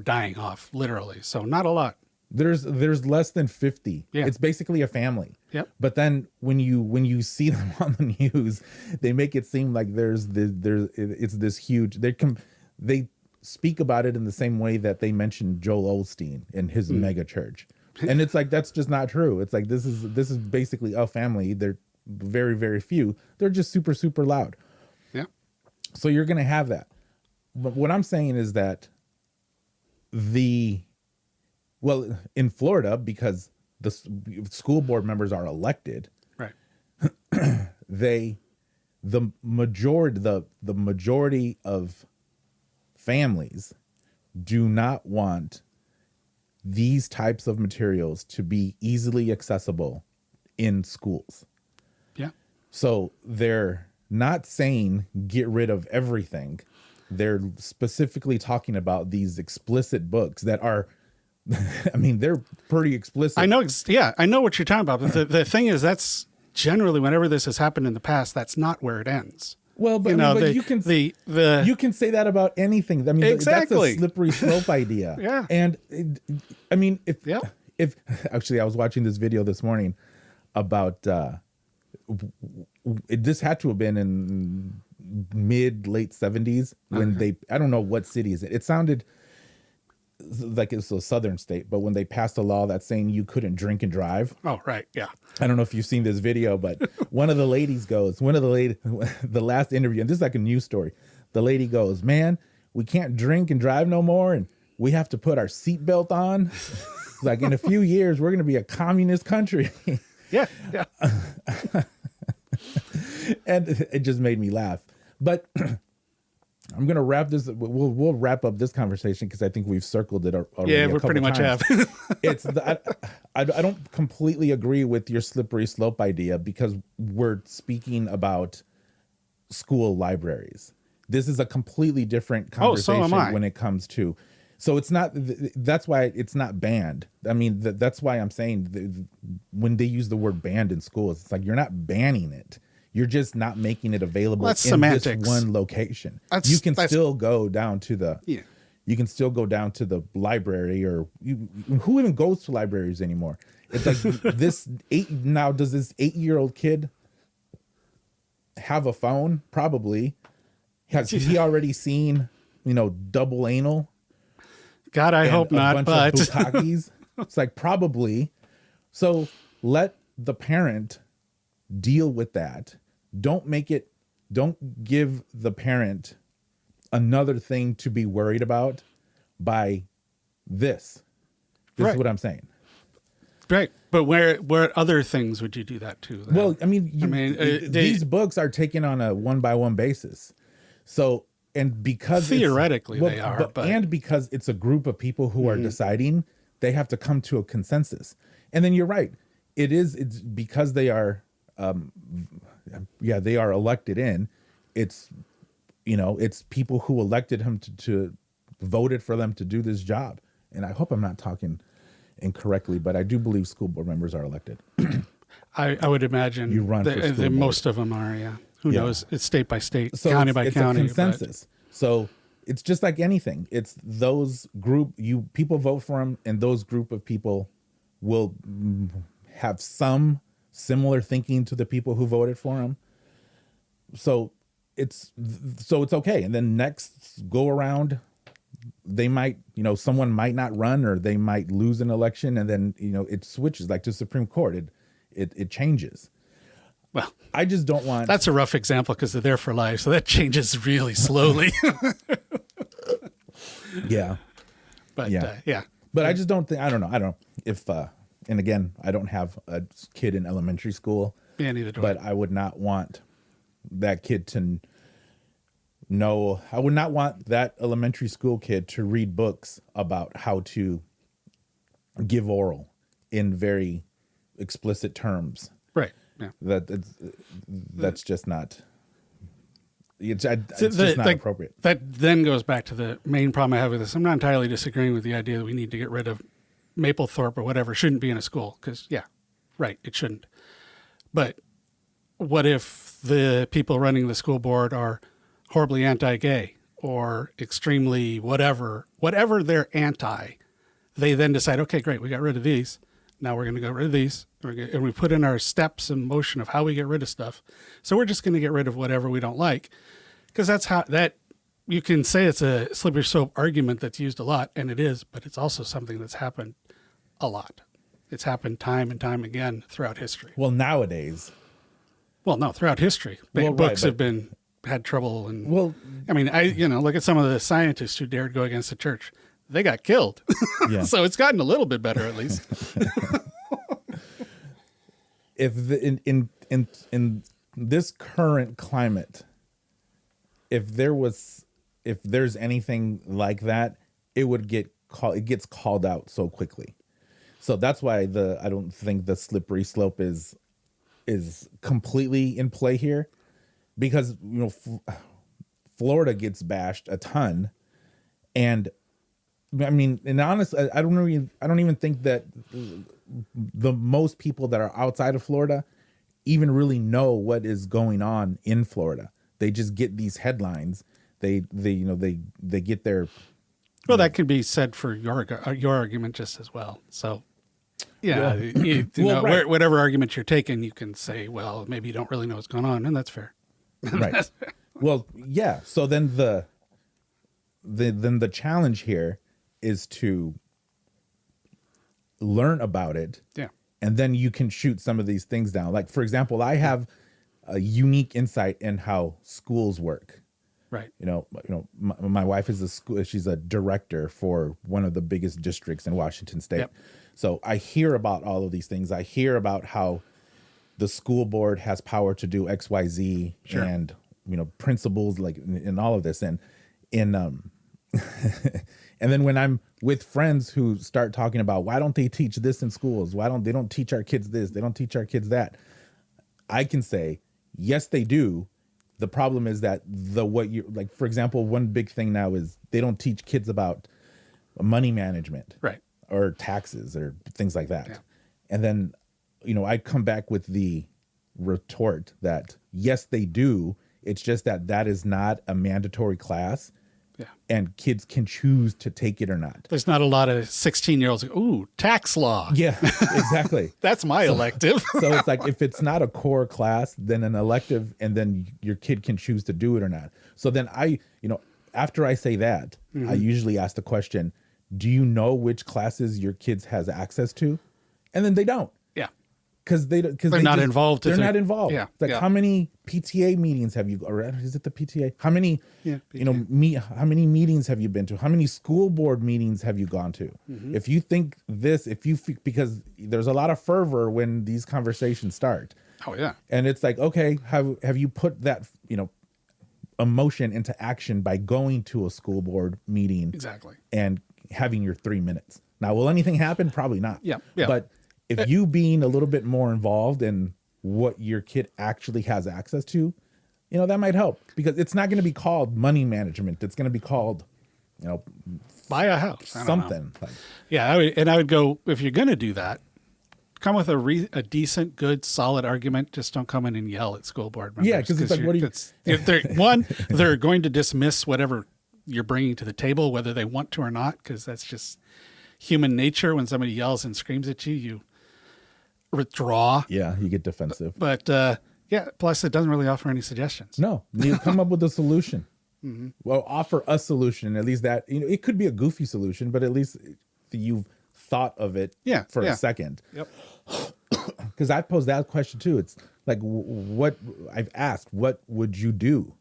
[SPEAKER 2] dying off, literally. So not a lot.
[SPEAKER 1] There's less than 50.
[SPEAKER 2] Yeah.
[SPEAKER 1] It's basically a family.
[SPEAKER 2] Yep.
[SPEAKER 1] But then when you see them on the news, they make it seem like it's this huge. They speak about it in the same way that they mentioned Joel Osteen in his mega church, and it's like that's just not true. It's like this is basically a family. They're very, very few. They're just super, super loud.
[SPEAKER 2] Yeah.
[SPEAKER 1] So you're gonna have that. But what I'm saying is that in Florida, because the school board members are elected,
[SPEAKER 2] right?
[SPEAKER 1] the majority of families do not want these types of materials to be easily accessible in schools.
[SPEAKER 2] Yeah.
[SPEAKER 1] So they're not saying get rid of everything. They're specifically talking about these explicit books that are, I mean, they're pretty explicit.
[SPEAKER 2] I know. I know what you're talking about. But the thing is, that's generally, whenever this has happened in the past, that's not where it ends.
[SPEAKER 1] Well, but, you can say that about anything. I mean,
[SPEAKER 2] exactly.
[SPEAKER 1] That's a slippery slope idea.
[SPEAKER 2] Yeah.
[SPEAKER 1] And if actually, I was watching this video this morning about this had to have been in late 70s when I don't know what city is it. It sounded like it's a southern state, but when they passed a law that's saying you couldn't drink and drive.
[SPEAKER 2] Oh, right. Yeah.
[SPEAKER 1] I don't know if you've seen this video, but the last interview, and this is like a news story. The lady goes, "Man, we can't drink and drive no more, and we have to put our seatbelt on. Like in a few years, we're going to be a communist country."
[SPEAKER 2] Yeah. Yeah.
[SPEAKER 1] And it just made me laugh. But I'm going to wrap this. We'll wrap up this conversation because I think we've circled it already.
[SPEAKER 2] Yeah, we pretty much have.
[SPEAKER 1] I don't completely agree with your slippery slope idea because we're speaking about school libraries. This is a completely different conversation when it comes to. So it's not. That's why it's not banned. I mean, that's why I'm saying when they use the word banned in schools, it's like you're not banning it. You're just not making it available in
[SPEAKER 2] semantics.
[SPEAKER 1] This one location. You can still go down to the.
[SPEAKER 2] Yeah.
[SPEAKER 1] You can still go down to the library, or who even goes to libraries anymore? It's like does this 8-year-old kid have a phone? Probably. Has he already seen, double anal?
[SPEAKER 2] God, I hope not, but
[SPEAKER 1] of bukkakis? It's like probably. So let the parent deal with that. Don't give the parent another thing to be worried about by this. This is what I'm saying.
[SPEAKER 2] Right. But where other things would you do that to? Then?
[SPEAKER 1] Well, I mean, these books are taken on a 1-by-1 basis. So, and because
[SPEAKER 2] theoretically they are,
[SPEAKER 1] and because it's a group of people who are deciding, they have to come to a consensus. And then you're right. It's because they are, they are elected in. It's, it's people who elected him to voted for them to do this job. And I hope I'm not talking incorrectly, but I do believe school board members are elected.
[SPEAKER 2] I would imagine
[SPEAKER 1] you run for school
[SPEAKER 2] most of them are, yeah. Who knows? It's state by state, county by county.
[SPEAKER 1] It's a consensus. So it's just like anything. It's those people vote for them, and those group of people will have some similar thinking to the people who voted for them. So it's okay. And then next go around, they might, someone might not run, or they might lose an election, and then it switches like to Supreme Court. It changes.
[SPEAKER 2] Well,
[SPEAKER 1] I just don't want.
[SPEAKER 2] That's a rough example because they're there for life, so that changes really slowly.
[SPEAKER 1] Yeah,
[SPEAKER 2] but
[SPEAKER 1] yeah. But I just don't think. I don't know if. And again, I don't have a kid in elementary school.
[SPEAKER 2] Yeah, neither do I.
[SPEAKER 1] But I would not want that kid to know. I would not want that elementary school kid to read books about how to give oral in very explicit terms.
[SPEAKER 2] Right. Yeah.
[SPEAKER 1] That's just not. It's just not appropriate.
[SPEAKER 2] That then goes back to the main problem I have with this. I'm not entirely disagreeing with the idea that we need to get rid of Mapplethorpe or whatever. Shouldn't be in a school because, it shouldn't. But what if the people running the school board are horribly anti-gay or extremely whatever they're anti? They then decide, okay, great, we got rid of these. Now we're going to get rid of these. And we put in our steps in motion of how we get rid of stuff. So we're just going to get rid of whatever we don't like. Because that's how you can say it's a slippery slope argument that's used a lot, and it is, but it's also something that's happened a lot. It's happened time and time again throughout history.
[SPEAKER 1] Well, nowadays.
[SPEAKER 2] Well, no, throughout history. Books have had trouble. And look at some of the scientists who dared go against the church. They got killed. Yeah. So it's gotten a little bit better, at least.
[SPEAKER 1] In this current climate, if there's anything like that, it gets called out so quickly. So that's why I don't think the slippery slope is completely in play here, because Florida gets bashed a ton, and I mean, and honestly, I don't even think that the most people that are outside of Florida even really know what is going on in Florida. They just get these headlines. They get their.
[SPEAKER 2] Well, that could be said for your argument just as well. So, yeah, right. Whatever argument you're taking, you can say, well, maybe you don't really know what's going on, and that's fair.
[SPEAKER 1] Right. Well, yeah. So then the challenge here is to learn about it.
[SPEAKER 2] Yeah.
[SPEAKER 1] And then you can shoot some of these things down. Like, for example, I have a unique insight in how schools work.
[SPEAKER 2] Right.
[SPEAKER 1] My wife is she's a director for one of the biggest districts in Washington State.
[SPEAKER 2] Yep.
[SPEAKER 1] So I hear about all of these things. I hear about how the school board has power to do X, Y, Z,
[SPEAKER 2] Sure.
[SPEAKER 1] and principals like in all of this, and and then when I'm with friends who start talking about why don't they teach this in schools, why don't they teach our kids this, they don't teach our kids that, I can say yes they do. The problem is that for example, one big thing now is they don't teach kids about money management,
[SPEAKER 2] Right.
[SPEAKER 1] or taxes or things like that.
[SPEAKER 2] Yeah.
[SPEAKER 1] And then, I come back with the retort that yes, they do. It's just that is not a mandatory class.
[SPEAKER 2] Yeah.
[SPEAKER 1] And kids can choose to take it or not.
[SPEAKER 2] There's not a lot of 16-year-olds. Ooh, tax law.
[SPEAKER 1] Yeah, exactly.
[SPEAKER 2] That's my elective.
[SPEAKER 1] So it's like, if it's not a core class, then an elective, and then your kid can choose to do it or not. So then after I say that, I usually ask the question, do you know which classes your kids has access to? And then they don't.
[SPEAKER 2] Yeah.
[SPEAKER 1] Because they're
[SPEAKER 2] not involved.
[SPEAKER 1] They're not involved.
[SPEAKER 2] Yeah.
[SPEAKER 1] Like, how many PTA meetings have you, or is it the PTA? How many,
[SPEAKER 2] PTA.
[SPEAKER 1] how many meetings have you been to? How many school board meetings have you gone to? If you think this, because there's a lot of fervor when these conversations start.
[SPEAKER 2] Oh, yeah.
[SPEAKER 1] And it's like, okay, have you put that, emotion into action by going to a school board meeting?
[SPEAKER 2] Exactly.
[SPEAKER 1] And having your 3 minutes. Now, will anything happen? Probably not.
[SPEAKER 2] Yeah. Yeah.
[SPEAKER 1] But if you being a little bit more involved in what your kid actually has access to, that might help, because it's not going to be called money management. It's going to be called,
[SPEAKER 2] Buy a house. I don't know.
[SPEAKER 1] something. Like,
[SPEAKER 2] Yeah. I would go, if you're going to do that, come with a decent, good, solid argument. Just don't come in and yell at school board members.
[SPEAKER 1] Yeah, because it's like, what do you...
[SPEAKER 2] they're going to dismiss whatever you're bringing to the table, whether they want to or not, because that's just human nature. When somebody yells and screams at you, you withdraw.
[SPEAKER 1] Yeah, you get defensive.
[SPEAKER 2] But plus it doesn't really offer any suggestions.
[SPEAKER 1] No, you come up with a solution. Well, offer a solution. At least that, it could be a goofy solution, but at least you've thought of it for a second.
[SPEAKER 2] Yep.
[SPEAKER 1] Because I posed that question too. It's like, what I've asked, what would you do?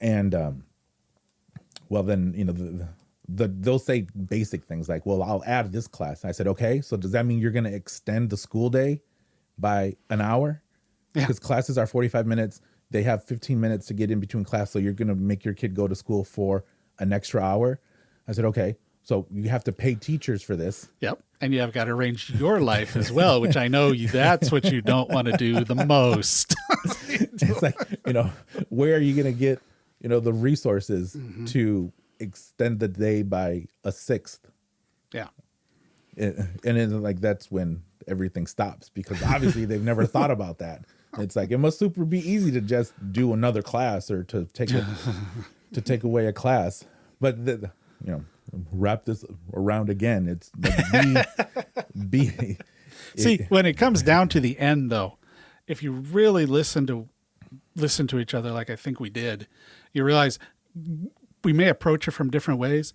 [SPEAKER 1] And well, then they'll say basic things like, well, I'll add this class. I said, okay, so does that mean you're going to extend the school day by an hour?
[SPEAKER 2] Yeah.
[SPEAKER 1] Because classes are 45 minutes. They have 15 minutes to get in between class. So you're going to make your kid go to school for an extra hour. I said, okay, so you have to pay teachers for this.
[SPEAKER 2] Yep. And you have got to arrange your life as well, which I know that's what you don't want to do the most.
[SPEAKER 1] It's like, where are you going to get, the resources to extend the day by a sixth?
[SPEAKER 2] Yeah.
[SPEAKER 1] And then that's when everything stops, because obviously they've never thought about that. It's like, it must super be easy to just do another class, or to take away a class. But wrap this around again. It's
[SPEAKER 2] See, when it comes down to the end, though, if you really listen to each other, like I think we did, you realize we may approach it from different ways,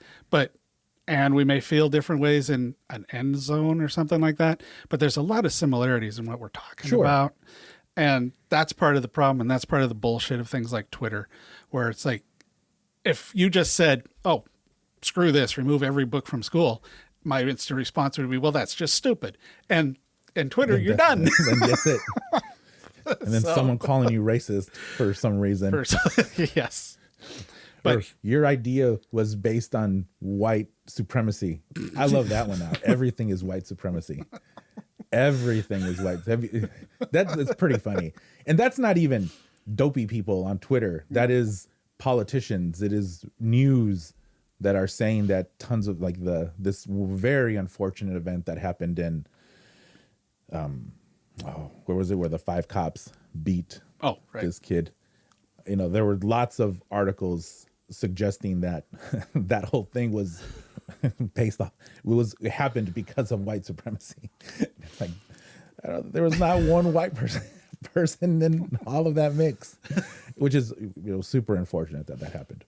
[SPEAKER 2] and we may feel different ways in an end zone or something like that. But there's a lot of similarities in what we're talking about. And that's part of the problem. And that's part of the bullshit of things like Twitter, where it's like, if you just said, oh, screw this, remove every book from school, my instant response would be, well, that's just stupid. And Twitter, you're done.
[SPEAKER 1] Then that's it. And then someone calling you racist for some reason.
[SPEAKER 2] Yes.
[SPEAKER 1] But your idea was based on white supremacy. I love that one now. Everything is white supremacy. Everything is white. That's pretty funny. And that's not even dopey people on Twitter. That is politicians. It is news that are saying that tons of this very unfortunate event that happened in where was it, where the 5 cops beat this kid. There were lots of articles suggesting that that whole thing was based off, it happened because of white supremacy. Like, there was not one white person person in all of that mix, which is super unfortunate that happened.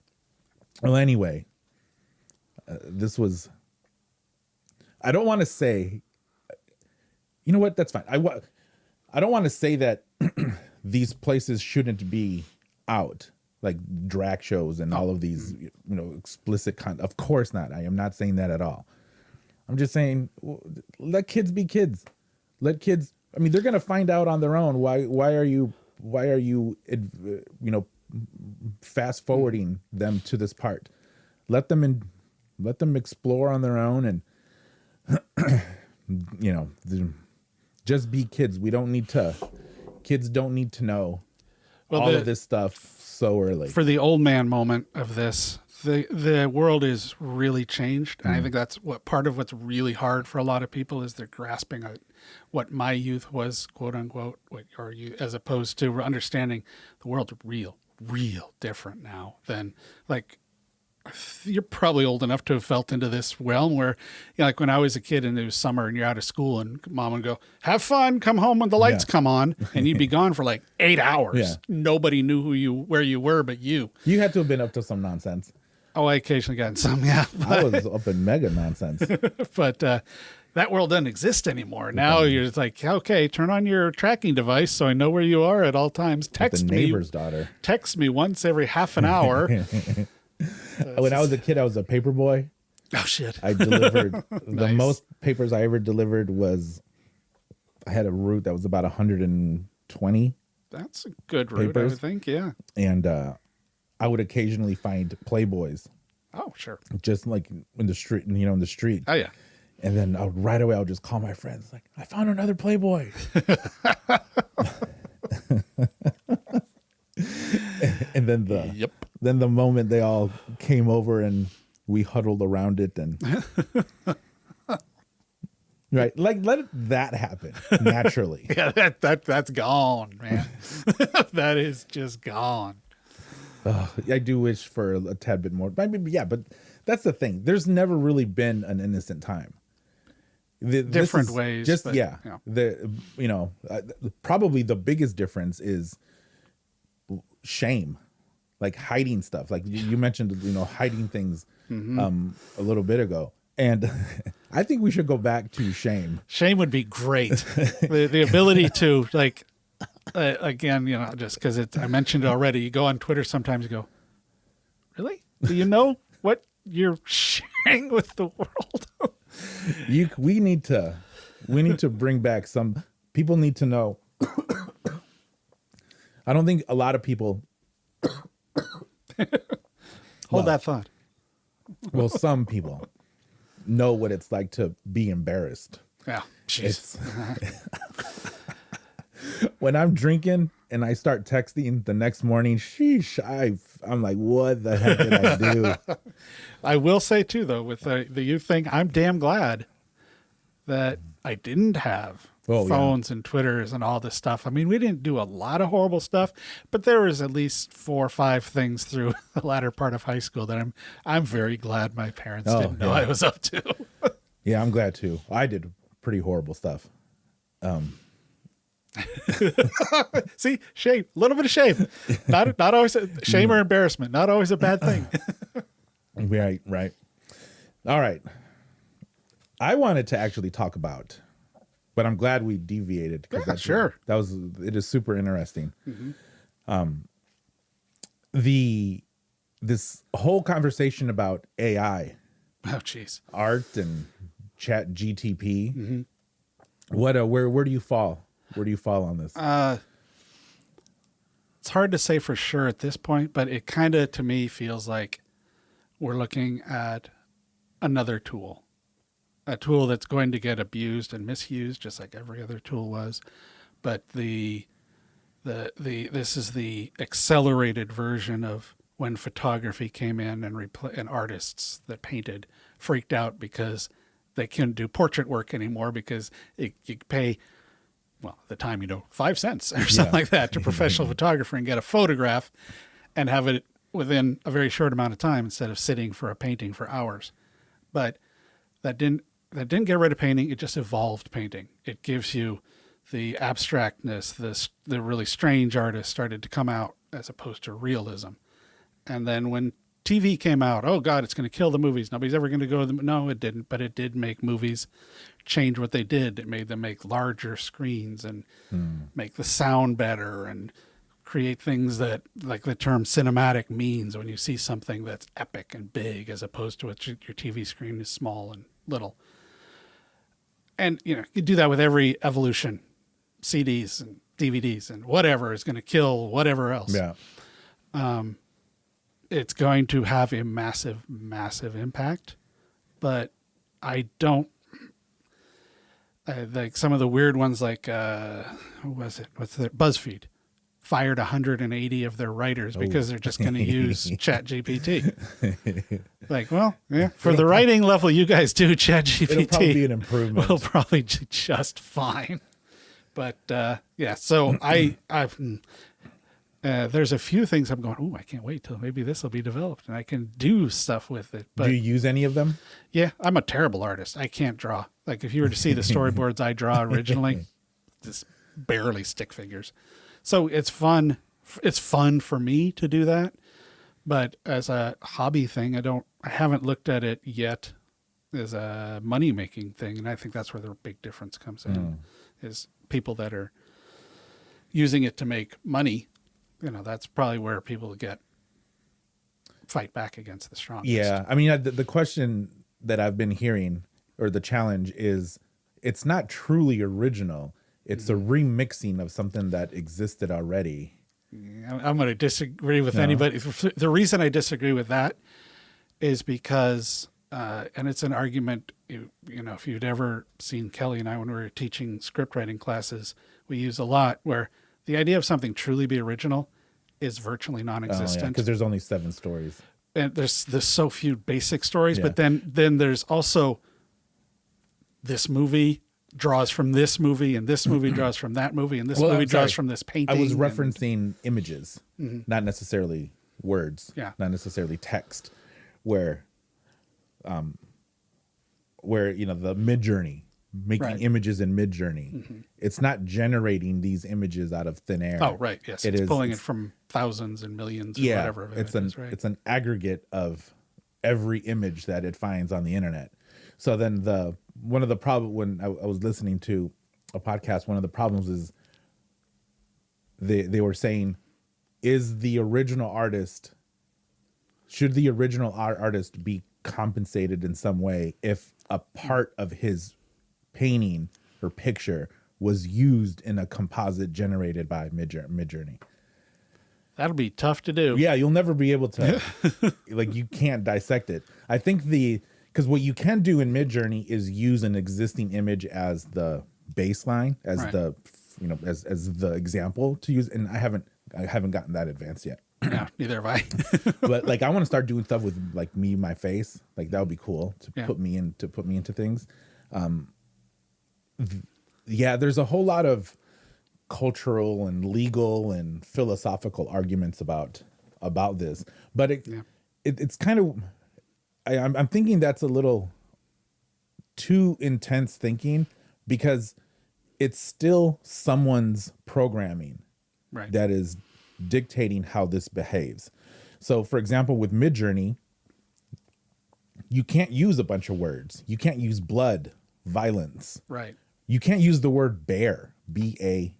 [SPEAKER 1] Well, anyway, this was. I don't want to say. You know what? That's fine. I don't want to say that these places shouldn't be out, like drag shows and all of these, explicit content. Of course not. I am not saying that at all. I'm just saying, let kids be kids. Let kids. I mean, they're gonna find out on their own. Why are you fast forwarding them to this part? Let them explore on their own, and just be kids. Kids don't need to know all of this stuff so early.
[SPEAKER 2] For the old man moment of this, the world is really changed. And I think that's part of what's really hard for a lot of people is they're grasping at what my youth was, quote unquote, as opposed to understanding the world's real different now than like, you're probably old enough to have felt into this realm where, like when I was a kid and it was summer and you're out of school and mom would go, have fun, come home when the lights come on, and you'd be gone for like 8 hours.
[SPEAKER 1] Yeah.
[SPEAKER 2] Nobody knew where you were but you.
[SPEAKER 1] You had to have been up to some nonsense.
[SPEAKER 2] Oh, I occasionally got in some, yeah.
[SPEAKER 1] I was up in mega nonsense.
[SPEAKER 2] But that world doesn't exist anymore. Now you're just like, okay, turn on your tracking device so I know where you are at all times.
[SPEAKER 1] Text the neighbor's daughter.
[SPEAKER 2] Text me once every half an hour.
[SPEAKER 1] When I was a kid, I was a paper boy.
[SPEAKER 2] Oh, shit.
[SPEAKER 1] I delivered the most papers I ever delivered was I had a route that was about 120.
[SPEAKER 2] That's a good route,
[SPEAKER 1] papers.
[SPEAKER 2] I would think, yeah.
[SPEAKER 1] And I would occasionally find Playboys.
[SPEAKER 2] Oh, sure.
[SPEAKER 1] Just like in the street, in the street.
[SPEAKER 2] Oh, yeah.
[SPEAKER 1] And then right away, I would just call my friends like, I found another Playboy. And then the moment they all came over and we huddled around it and right, like let that happen naturally.
[SPEAKER 2] Yeah, that's gone, man. That is just gone.
[SPEAKER 1] I do wish for a tad bit more. But that's the thing. There's never really been an innocent time.
[SPEAKER 2] Different ways.
[SPEAKER 1] Just
[SPEAKER 2] but,
[SPEAKER 1] probably the biggest difference is shame, like hiding stuff. Like you mentioned, hiding things a little bit ago. And I think we should go back to shame.
[SPEAKER 2] Shame would be great. the ability to like, again, just because I mentioned it already, you go on Twitter sometimes, you go, really? Do you know what you're sharing with the world?
[SPEAKER 1] We need to bring back some people need to know. I don't think a lot of people
[SPEAKER 2] hold that thought.
[SPEAKER 1] Well, some people know what it's like to be embarrassed.
[SPEAKER 2] Yeah. Jeez.
[SPEAKER 1] When I'm drinking and I start texting the next morning, sheesh, I'm like, what the heck did I do?
[SPEAKER 2] I will say too, though, with the youth thing, I'm damn glad that I didn't have phones and Twitters and all this stuff. I mean, we didn't do a lot of horrible stuff, but there was at least 4 or 5 things through the latter part of high school that I'm very glad my parents didn't know I was up to.
[SPEAKER 1] Yeah, I'm glad too. I did pretty horrible stuff.
[SPEAKER 2] See, shame, a little bit of shame, not always shame or embarrassment, not always a bad thing.
[SPEAKER 1] Right. All right. I wanted to actually talk about, but I'm glad we deviated because it is super interesting. Mm-hmm. This whole conversation about AI, art and chat GTP. Mm-hmm. Where do you fall? Where do you fall on this?
[SPEAKER 2] It's hard to say for sure at this point, but it kind of, to me, feels like we're looking at another tool, a tool that's going to get abused and misused, just like every other tool was. But this is the accelerated version of when photography came in and artists that painted freaked out because they couldn't do portrait work anymore because you pay, well, at the time, 5 cents or something like that to a professional photographer and get a photograph and have it within a very short amount of time instead of sitting for a painting for hours. But that didn't get rid of painting. It just evolved painting. It gives you the abstractness, the really strange artists started to come out as opposed to realism. And then when TV came out, oh God, it's going to kill the movies. Nobody's ever going to go to them. No, it didn't. But it did make movies change what they did. It made them make larger screens and make the sound better and create things that, like the term cinematic means, when you see something that's epic and big as opposed to what your TV screen is small and little. And, you do that with every evolution, CDs and DVDs and whatever is going to kill whatever else.
[SPEAKER 1] Yeah.
[SPEAKER 2] It's going to have a massive, massive impact, but I don't like some of the weird ones, like, who was it? What's the BuzzFeed fired 180 of their writers because they're just going to use ChatGPT. Like, well, yeah, for the writing level you guys do, ChatGPT
[SPEAKER 1] It'll probably be an improvement.
[SPEAKER 2] will probably do just fine. But yeah, so I've there's a few things I'm going, oh, I can't wait till maybe this will be developed and I can do stuff with it. But
[SPEAKER 1] do you use any of them?
[SPEAKER 2] Yeah, I'm a terrible artist. I can't draw. Like if you were to see the storyboards I draw originally, just barely stick figures. So it's fun. It's fun for me to do that. But as a hobby thing, I haven't looked at it yet as a money making thing. And I think that's where the big difference comes in, is people that are using it to make money. That's probably where people fight back against the strongest.
[SPEAKER 1] Yeah. I mean, the question that I've been hearing, or the challenge, is it's not truly original. It's a remixing of something that existed already.
[SPEAKER 2] I'm going to disagree with anybody. The reason I disagree with that is because, and it's an argument, if you'd ever seen Kelly and I when we were teaching script writing classes, we use a lot where the idea of something truly be original is virtually non-existent.
[SPEAKER 1] Because there's only 7 stories.
[SPEAKER 2] And there's so few basic stories, but then there's also this movie draws from this movie, and this movie draws from that movie, and this movie draws from this painting.
[SPEAKER 1] I was referencing images, not necessarily words, not necessarily text, where the Midjourney, making images in Midjourney, it's not generating these images out of thin air.
[SPEAKER 2] Oh, right, yes, it's pulling it from thousands and millions, or whatever.
[SPEAKER 1] It's an aggregate of every image that it finds on the internet. So then one of the problems when I was listening to a podcast, one of the problems is they were saying, should the original artist be compensated in some way if a part of his painting or picture was used in a composite generated by Midjourney?
[SPEAKER 2] That'll be tough to do.
[SPEAKER 1] Yeah, you'll never be able to, you can't dissect it. I think because what you can do in Midjourney is use an existing image as the baseline, as as the example to use. And I haven't gotten that advanced yet.
[SPEAKER 2] No, neither have I.
[SPEAKER 1] But I want to start doing stuff with my face. That would be cool to put me into things. There's a whole lot of cultural and legal and philosophical arguments about this, but it's kind of, I'm thinking that's a little too intense thinking, because it's still someone's programming that is dictating how this behaves. So for example, with Midjourney, you can't use a bunch of words. You can't use blood, violence. Right. You can't use the word bear, BARE.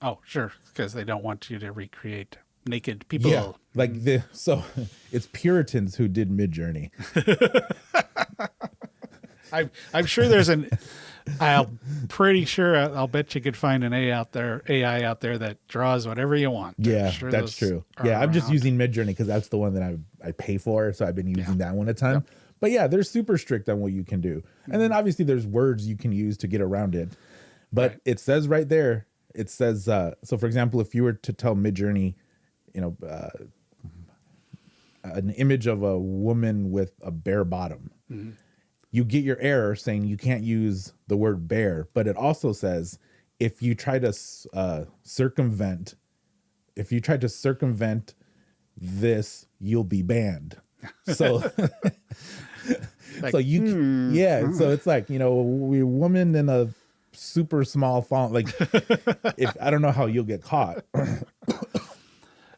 [SPEAKER 2] Oh, sure, because they don't want you to recreate naked people.
[SPEAKER 1] Yeah, so it's Puritans who did Midjourney.
[SPEAKER 2] I'm sure there's I'm pretty sure I'll bet you could find an AI out there that draws whatever you want.
[SPEAKER 1] Yeah, sure that's true. Yeah, I'm just using Midjourney because that's the one that I pay for, so I've been using that one a ton. Yep. But yeah, they're super strict on what you can do. And then obviously there's words you can use to get around it. But it says right there, it says, so for example, if you were to tell Midjourney, an image of a woman with a bare bottom, you get your error saying you can't use the word bare, but it also says if you try to circumvent this, you'll be banned. So so it's like, a woman in a super small font. Like, if I don't know how you'll get caught.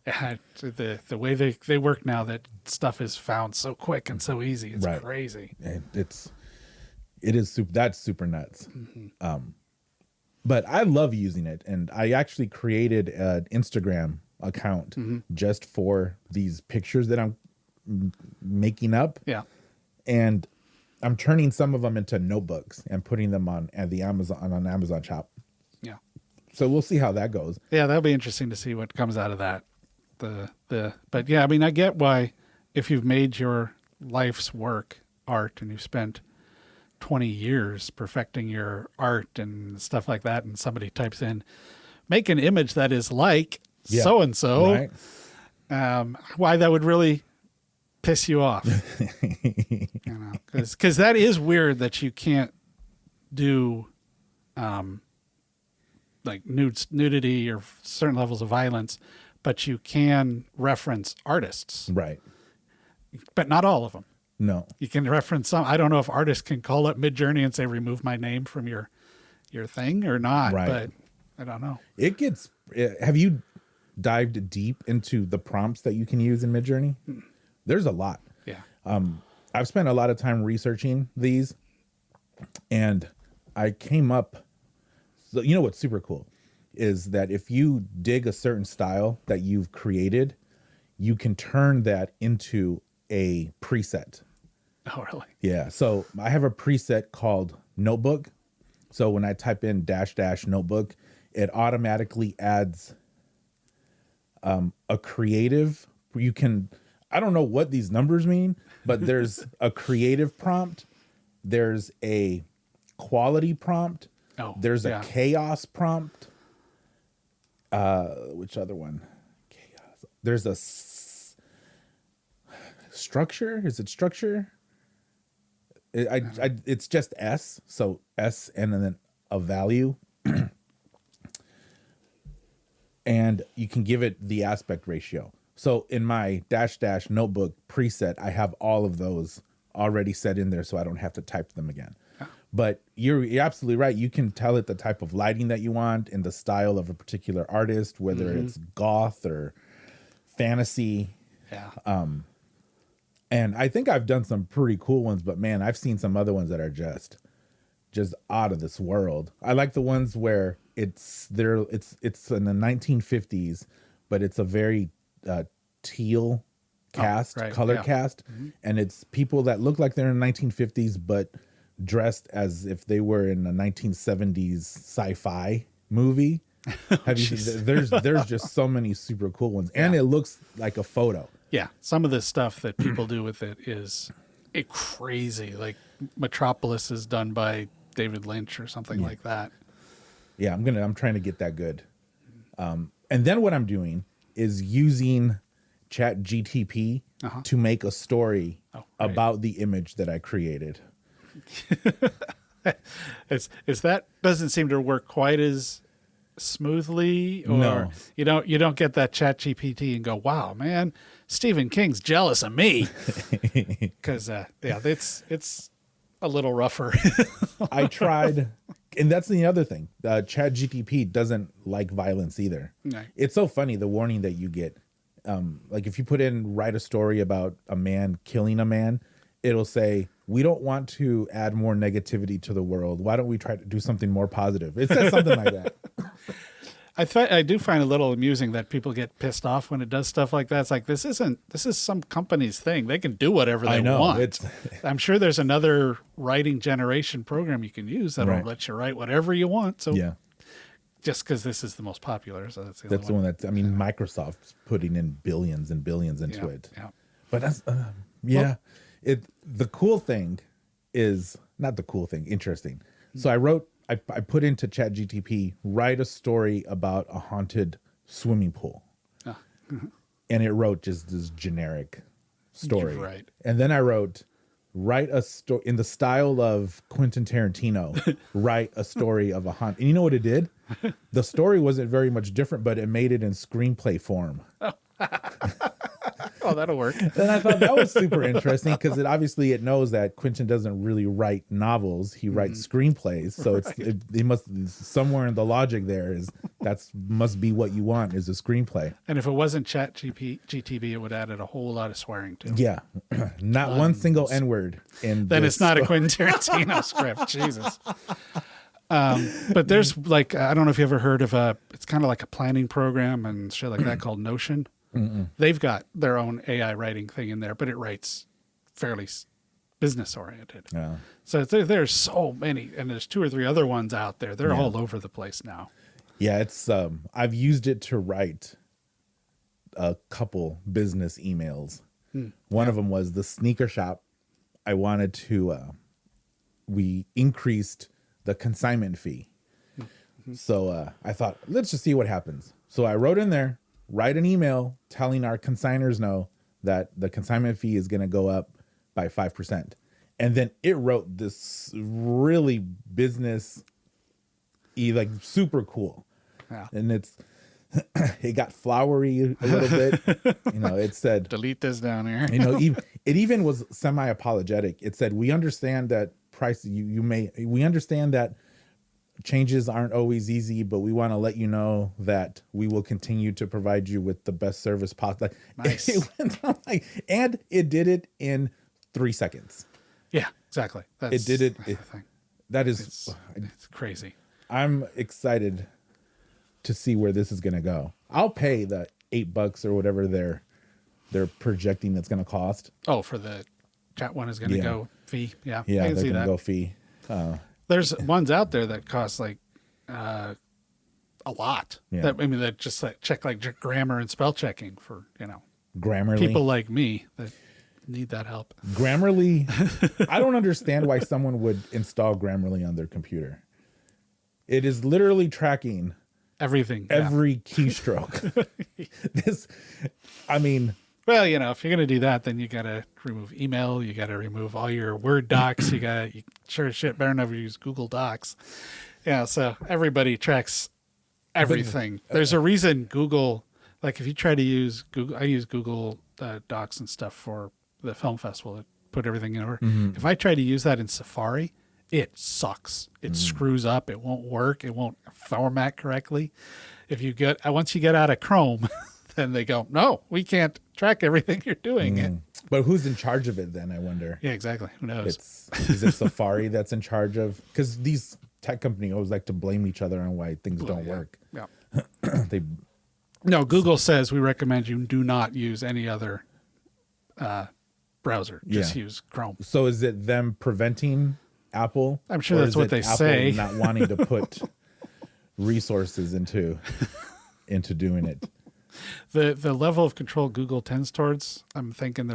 [SPEAKER 2] The way they work now, that stuff is found so quick and so easy. It's
[SPEAKER 1] Right.
[SPEAKER 2] crazy.
[SPEAKER 1] It is super. That's super nuts. But I love using it, and I actually created an Instagram account just for these pictures that I'm making up.
[SPEAKER 2] Yeah.
[SPEAKER 1] And I'm turning some of them into notebooks and putting them on Amazon shop.
[SPEAKER 2] Yeah.
[SPEAKER 1] So we'll see how that goes.
[SPEAKER 2] Yeah, that'll be interesting to see what comes out of that. But yeah, I mean, I get why, if you've made your life's work art and you've spent 20 years perfecting your art and stuff like that, and somebody types in, make an image that is like so and so, why that would really piss you off. Because that is weird that you can't do like nudity or certain levels of violence, but you can reference artists,
[SPEAKER 1] Right.
[SPEAKER 2] but not all of them.
[SPEAKER 1] No.
[SPEAKER 2] You can reference some. I don't know if artists can call up Midjourney and say, remove my name from your thing or not,
[SPEAKER 1] Right.
[SPEAKER 2] but I don't know.
[SPEAKER 1] Have you dived deep into the prompts that you can use in Midjourney? There's a lot.
[SPEAKER 2] Yeah.
[SPEAKER 1] I've spent a lot of time researching these, and I came up. So you know what's super cool is that if you dig a certain style that you've created, you can turn that into a preset.
[SPEAKER 2] Oh, really?
[SPEAKER 1] Yeah. So I have a preset called Notebook. So when I type in -- notebook, it automatically adds a creative. You can, I don't know what these numbers mean, but there's a creative prompt. There's a quality prompt.
[SPEAKER 2] Oh,
[SPEAKER 1] There's
[SPEAKER 2] yeah.
[SPEAKER 1] a chaos prompt. Which other one? Chaos. There's a structure. Is it structure? It's just S. So S and then a value. And you can give it the aspect ratio. So in my -- notebook preset, I have all of those already set in there, so I don't have to type them again. But you're absolutely right. You can tell it the type of lighting that you want and the style of a particular artist, whether it's goth or fantasy.
[SPEAKER 2] Yeah.
[SPEAKER 1] And I think I've done some pretty cool ones, but man, I've seen some other ones that are just out of this world. I like the ones where it's in the 1950s, but it's a very teal cast, color cast, and it's people that look like they're in the 1950s, but dressed as if they were in a 1970s sci-fi movie. Have you seen, there's just so many super cool ones, and it looks like a photo.
[SPEAKER 2] Yeah. Some of the stuff that people do with it is crazy. Like Metropolis is done by David Lynch or something like that.
[SPEAKER 1] Yeah, I'm trying to get that good. And then what I'm doing is using ChatGTP to make a story about the image that I created.
[SPEAKER 2] Is that doesn't seem to work quite as smoothly, or
[SPEAKER 1] No.
[SPEAKER 2] you don't get that ChatGPT and go, wow, man, Stephen King's jealous of me. Because it's a little rougher.
[SPEAKER 1] I tried, and that's the other thing. ChatGTP doesn't like violence either.
[SPEAKER 2] No.
[SPEAKER 1] It's so funny, the warning that you get. Like if you put in, write a story about a man killing a man, it'll say, we don't want to add more negativity to the world. Why don't we try to do something more positive? It says something like that.
[SPEAKER 2] I do find it a little amusing that people get pissed off when it does stuff like that. It's like, this is some company's thing. They can do whatever they want. I'm sure there's another writing generation program you can use that'll let you write whatever you want. So
[SPEAKER 1] Yeah.
[SPEAKER 2] just because this is the most popular. So that's
[SPEAKER 1] the one that, Microsoft's putting in billions and billions into it.
[SPEAKER 2] Yeah.
[SPEAKER 1] But that's, the cool thing is, not the cool thing, interesting. So I put into ChatGTP, write a story about a haunted swimming pool. And it wrote just this generic story.
[SPEAKER 2] Right.
[SPEAKER 1] And then I wrote, write a story in the style of Quentin Tarantino, write a story of a haunt. And you know what it did? The story wasn't very much different, but it made it in screenplay form.
[SPEAKER 2] Oh, that'll work.
[SPEAKER 1] And I thought that was super interesting because it knows that Quentin doesn't really write novels; he writes screenplays. So it must somewhere in the logic there is must be what you want is a screenplay.
[SPEAKER 2] And if it wasn't GTB, it would add a whole lot of swearing too.
[SPEAKER 1] Yeah, not one single N-word in.
[SPEAKER 2] Then it's not a Quentin Tarantino script. Jesus. But there's like, I don't know if you ever heard of it's kind of like a planning program and shit like that called Notion. They've got their own AI writing thing in there, but it writes fairly business oriented.
[SPEAKER 1] Yeah.
[SPEAKER 2] So there's so many, and there's 2 or 3 other ones out there. They're all over the place now.
[SPEAKER 1] Yeah, it's I've used it to write a couple business emails. One of them was the sneaker shop. I wanted to we increased the consignment fee. So I thought, let's just see what happens. So I wrote in there, write an email telling our consigners know that the consignment fee is going to go up by 5%. And then it wrote this really business like super cool.
[SPEAKER 2] Yeah.
[SPEAKER 1] And it got flowery a little bit. It said,
[SPEAKER 2] delete this down here.
[SPEAKER 1] It even was semi-apologetic. It said, we understand that we understand that changes aren't always easy, but we want to let you know that we will continue to provide you with the best service possible.
[SPEAKER 2] Nice.
[SPEAKER 1] And it did it in 3 seconds.
[SPEAKER 2] Yeah, exactly.
[SPEAKER 1] It did it. It's
[SPEAKER 2] crazy.
[SPEAKER 1] I'm excited to see where this is going to go. I'll pay the $8 or whatever they're projecting that's going to cost.
[SPEAKER 2] Oh, for the chat one is going to go fee. Yeah,
[SPEAKER 1] Yeah,
[SPEAKER 2] I can
[SPEAKER 1] they're
[SPEAKER 2] see
[SPEAKER 1] going to
[SPEAKER 2] that.
[SPEAKER 1] go fee.
[SPEAKER 2] There's ones out there that cost like a lot.
[SPEAKER 1] Yeah.
[SPEAKER 2] That just like check like grammar and spell checking for
[SPEAKER 1] Grammarly.
[SPEAKER 2] people like me that need that help.
[SPEAKER 1] Grammarly. I don't understand why someone would install Grammarly on their computer. It is literally tracking
[SPEAKER 2] Everything.
[SPEAKER 1] every keystroke.
[SPEAKER 2] Well, if you're going to do that, then you got to remove email. You got to remove all your Word docs. You sure as shit better never use Google Docs. Yeah. So everybody tracks everything. There's a reason Google, like if you try to use Google, I use Google Docs and stuff for the film festival to put everything in order. If I try to use that in Safari, it sucks. It screws up. It won't work. It won't format correctly. Once you get out of Chrome, then they go, no, we can't track everything you're doing.
[SPEAKER 1] But who's in charge of it then, I wonder?
[SPEAKER 2] Yeah, exactly. Who knows?
[SPEAKER 1] Is it Safari that's in charge of? Because these tech companies always like to blame each other on why things don't work.
[SPEAKER 2] Yeah.
[SPEAKER 1] No,
[SPEAKER 2] Google says we recommend you do not use any other browser. Just use Chrome.
[SPEAKER 1] So is it them preventing Apple?
[SPEAKER 2] I'm sure
[SPEAKER 1] or
[SPEAKER 2] that's
[SPEAKER 1] is
[SPEAKER 2] what
[SPEAKER 1] it
[SPEAKER 2] they
[SPEAKER 1] Apple
[SPEAKER 2] say.
[SPEAKER 1] not wanting to put resources into doing it.
[SPEAKER 2] The level of control Google tends towards, I'm thinking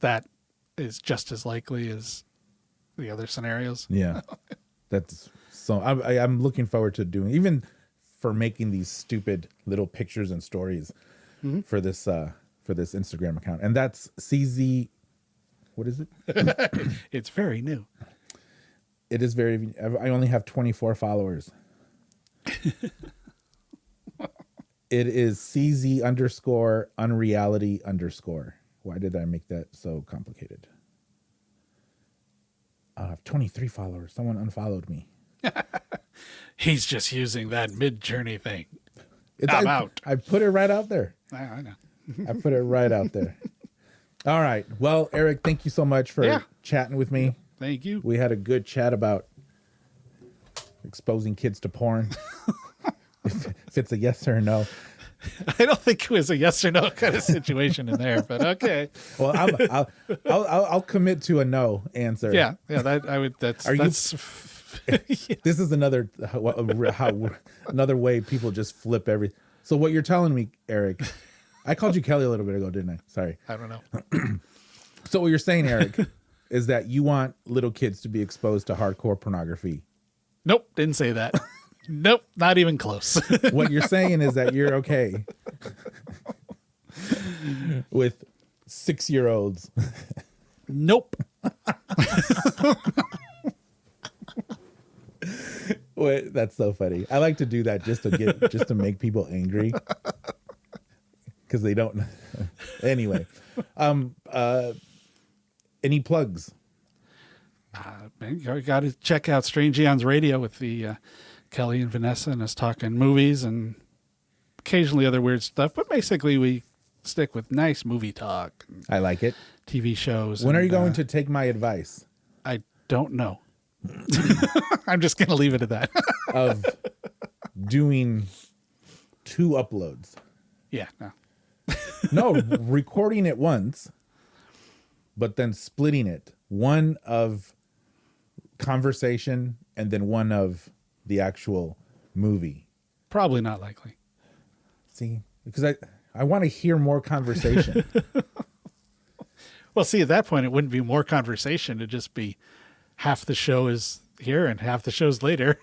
[SPEAKER 2] that is just as likely as the other scenarios.
[SPEAKER 1] Yeah, that's so. I'm looking forward to doing, even for making these stupid little pictures and stories for this Instagram account, and that's CZ. What is it?
[SPEAKER 2] It's very new.
[SPEAKER 1] It is very. I only have 24 followers. It is CZ_unreality_. Why did I make that so complicated? I have 23 followers. Someone unfollowed me.
[SPEAKER 2] He's just using that mid-journey thing. I'm out.
[SPEAKER 1] I put it right out there.
[SPEAKER 2] I know.
[SPEAKER 1] I put it right out there. All right. Well, Eric, thank you so much for chatting with me.
[SPEAKER 2] Thank you.
[SPEAKER 1] We had a good chat about exposing kids to porn. if it's a yes or a no.
[SPEAKER 2] I don't think it was a yes or no kind of situation in there, but okay.
[SPEAKER 1] Well, I'll commit to a no answer.
[SPEAKER 2] Yeah. That's.
[SPEAKER 1] This is another way people just flip everything. So what you're telling me, Eric, I called you Kelly a little bit ago, didn't I? Sorry.
[SPEAKER 2] I don't know.
[SPEAKER 1] So what you're saying, Eric, is that you want little kids to be exposed to hardcore pornography.
[SPEAKER 2] Nope, didn't say that. Nope, not even close.
[SPEAKER 1] What you're saying is that you're okay with 6-year-olds.
[SPEAKER 2] Nope.
[SPEAKER 1] Wait, that's so funny. I like to do that just to make people angry. because they don't. Anyway, any plugs?
[SPEAKER 2] Man, you got to check out Strange Eons Radio with the Kelly and Vanessa and us talking movies and occasionally other weird stuff. But basically, we stick with nice movie talk. And
[SPEAKER 1] I like it.
[SPEAKER 2] TV shows.
[SPEAKER 1] When are you going to take my advice?
[SPEAKER 2] I don't know. I'm just going to leave it at that.
[SPEAKER 1] Of doing 2 uploads.
[SPEAKER 2] Yeah, no.
[SPEAKER 1] No, recording it once, but then splitting it. One of conversation and then one of the actual movie.
[SPEAKER 2] Probably not likely.
[SPEAKER 1] See, because I want to hear more conversation.
[SPEAKER 2] Well, see, at that point, it wouldn't be more conversation. It'd just be half the show is here and half the show's later.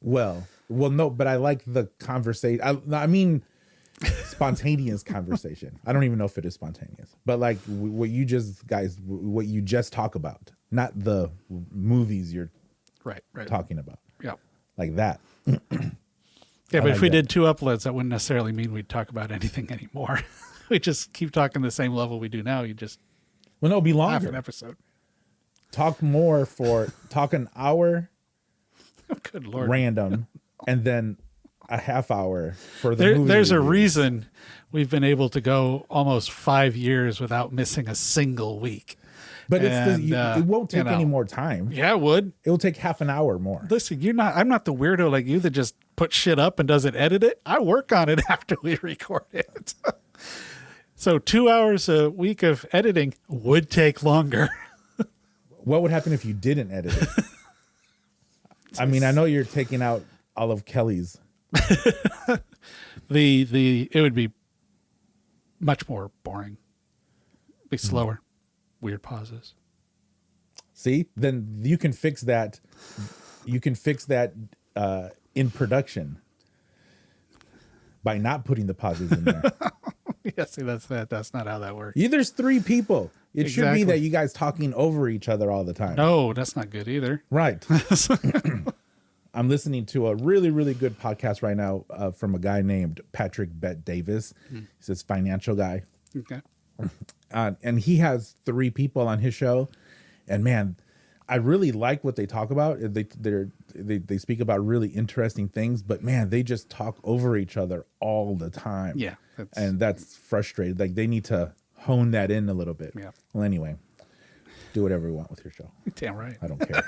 [SPEAKER 1] Well, no, but I like the conversation. I mean, spontaneous conversation. I don't even know if it is spontaneous, but like what you just talk about, not the movies you're
[SPEAKER 2] right
[SPEAKER 1] talking about.
[SPEAKER 2] Yeah.
[SPEAKER 1] Like that.
[SPEAKER 2] Yeah, but
[SPEAKER 1] like
[SPEAKER 2] if we
[SPEAKER 1] that.
[SPEAKER 2] did 2 uploads, that wouldn't necessarily mean we'd talk about anything anymore. We just keep talking the same level we do now. You just
[SPEAKER 1] Well, no, it'll be
[SPEAKER 2] half an
[SPEAKER 1] longer.
[SPEAKER 2] episode.
[SPEAKER 1] Talk an hour
[SPEAKER 2] Good Lord.
[SPEAKER 1] random, and then a half hour for the movie
[SPEAKER 2] There's a
[SPEAKER 1] reviews.
[SPEAKER 2] reason we've been able to go almost 5 years without missing a single week.
[SPEAKER 1] But
[SPEAKER 2] And,
[SPEAKER 1] it won't take
[SPEAKER 2] you know.
[SPEAKER 1] any more time.
[SPEAKER 2] Yeah, it would.
[SPEAKER 1] It will take half an hour more.
[SPEAKER 2] Listen, I'm not the weirdo like you that just puts shit up and doesn't edit it. I work on it after we record it. So 2 hours a week of editing would take longer.
[SPEAKER 1] What would happen if you didn't edit it? I mean, I know you're taking out all of Kelly's.
[SPEAKER 2] It would be much more boring. Be slower. Weird pauses.
[SPEAKER 1] See, then you can fix that. You can fix that in production by not putting the pauses in there.
[SPEAKER 2] Yeah, see, that's not how that works.
[SPEAKER 1] There's 3 people. It should be
[SPEAKER 2] Exactly.
[SPEAKER 1] that you guys talking over each other all the time.
[SPEAKER 2] No, that's not good either.
[SPEAKER 1] Right. I'm listening to a really, really good podcast right now from a guy named Patrick Bet Davis. He's this financial guy.
[SPEAKER 2] Okay.
[SPEAKER 1] And he has 3 people on his show. And man, I really like what they talk about. They speak about really interesting things, but man, they just talk over each other all the time.
[SPEAKER 2] Yeah.
[SPEAKER 1] And that's frustrating. Like they need to hone that in a little bit.
[SPEAKER 2] Yeah.
[SPEAKER 1] Well, anyway, do whatever you want with your show.
[SPEAKER 2] Damn right.
[SPEAKER 1] I don't care.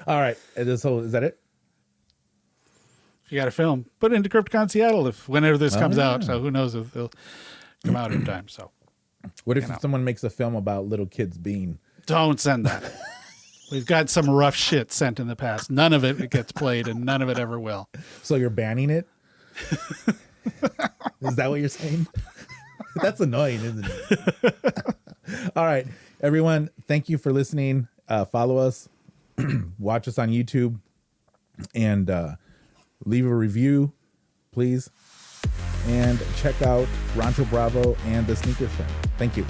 [SPEAKER 1] All right. So is that it?
[SPEAKER 2] If you got a film, put it into Crypticon Seattle whenever this comes out. So who knows if they'll come out in time. So
[SPEAKER 1] What if someone makes a film about little kids being...
[SPEAKER 2] don't send that. We've got some rough shit sent in the past. None of it gets played and none of it ever will.
[SPEAKER 1] So you're banning it? Is that what you're saying? That's annoying, isn't it? All right, everyone. Thank you for listening. Follow us, watch us on YouTube, and leave a review, please. And check out Rancho Bravo and the Sneaker Show. Thank you.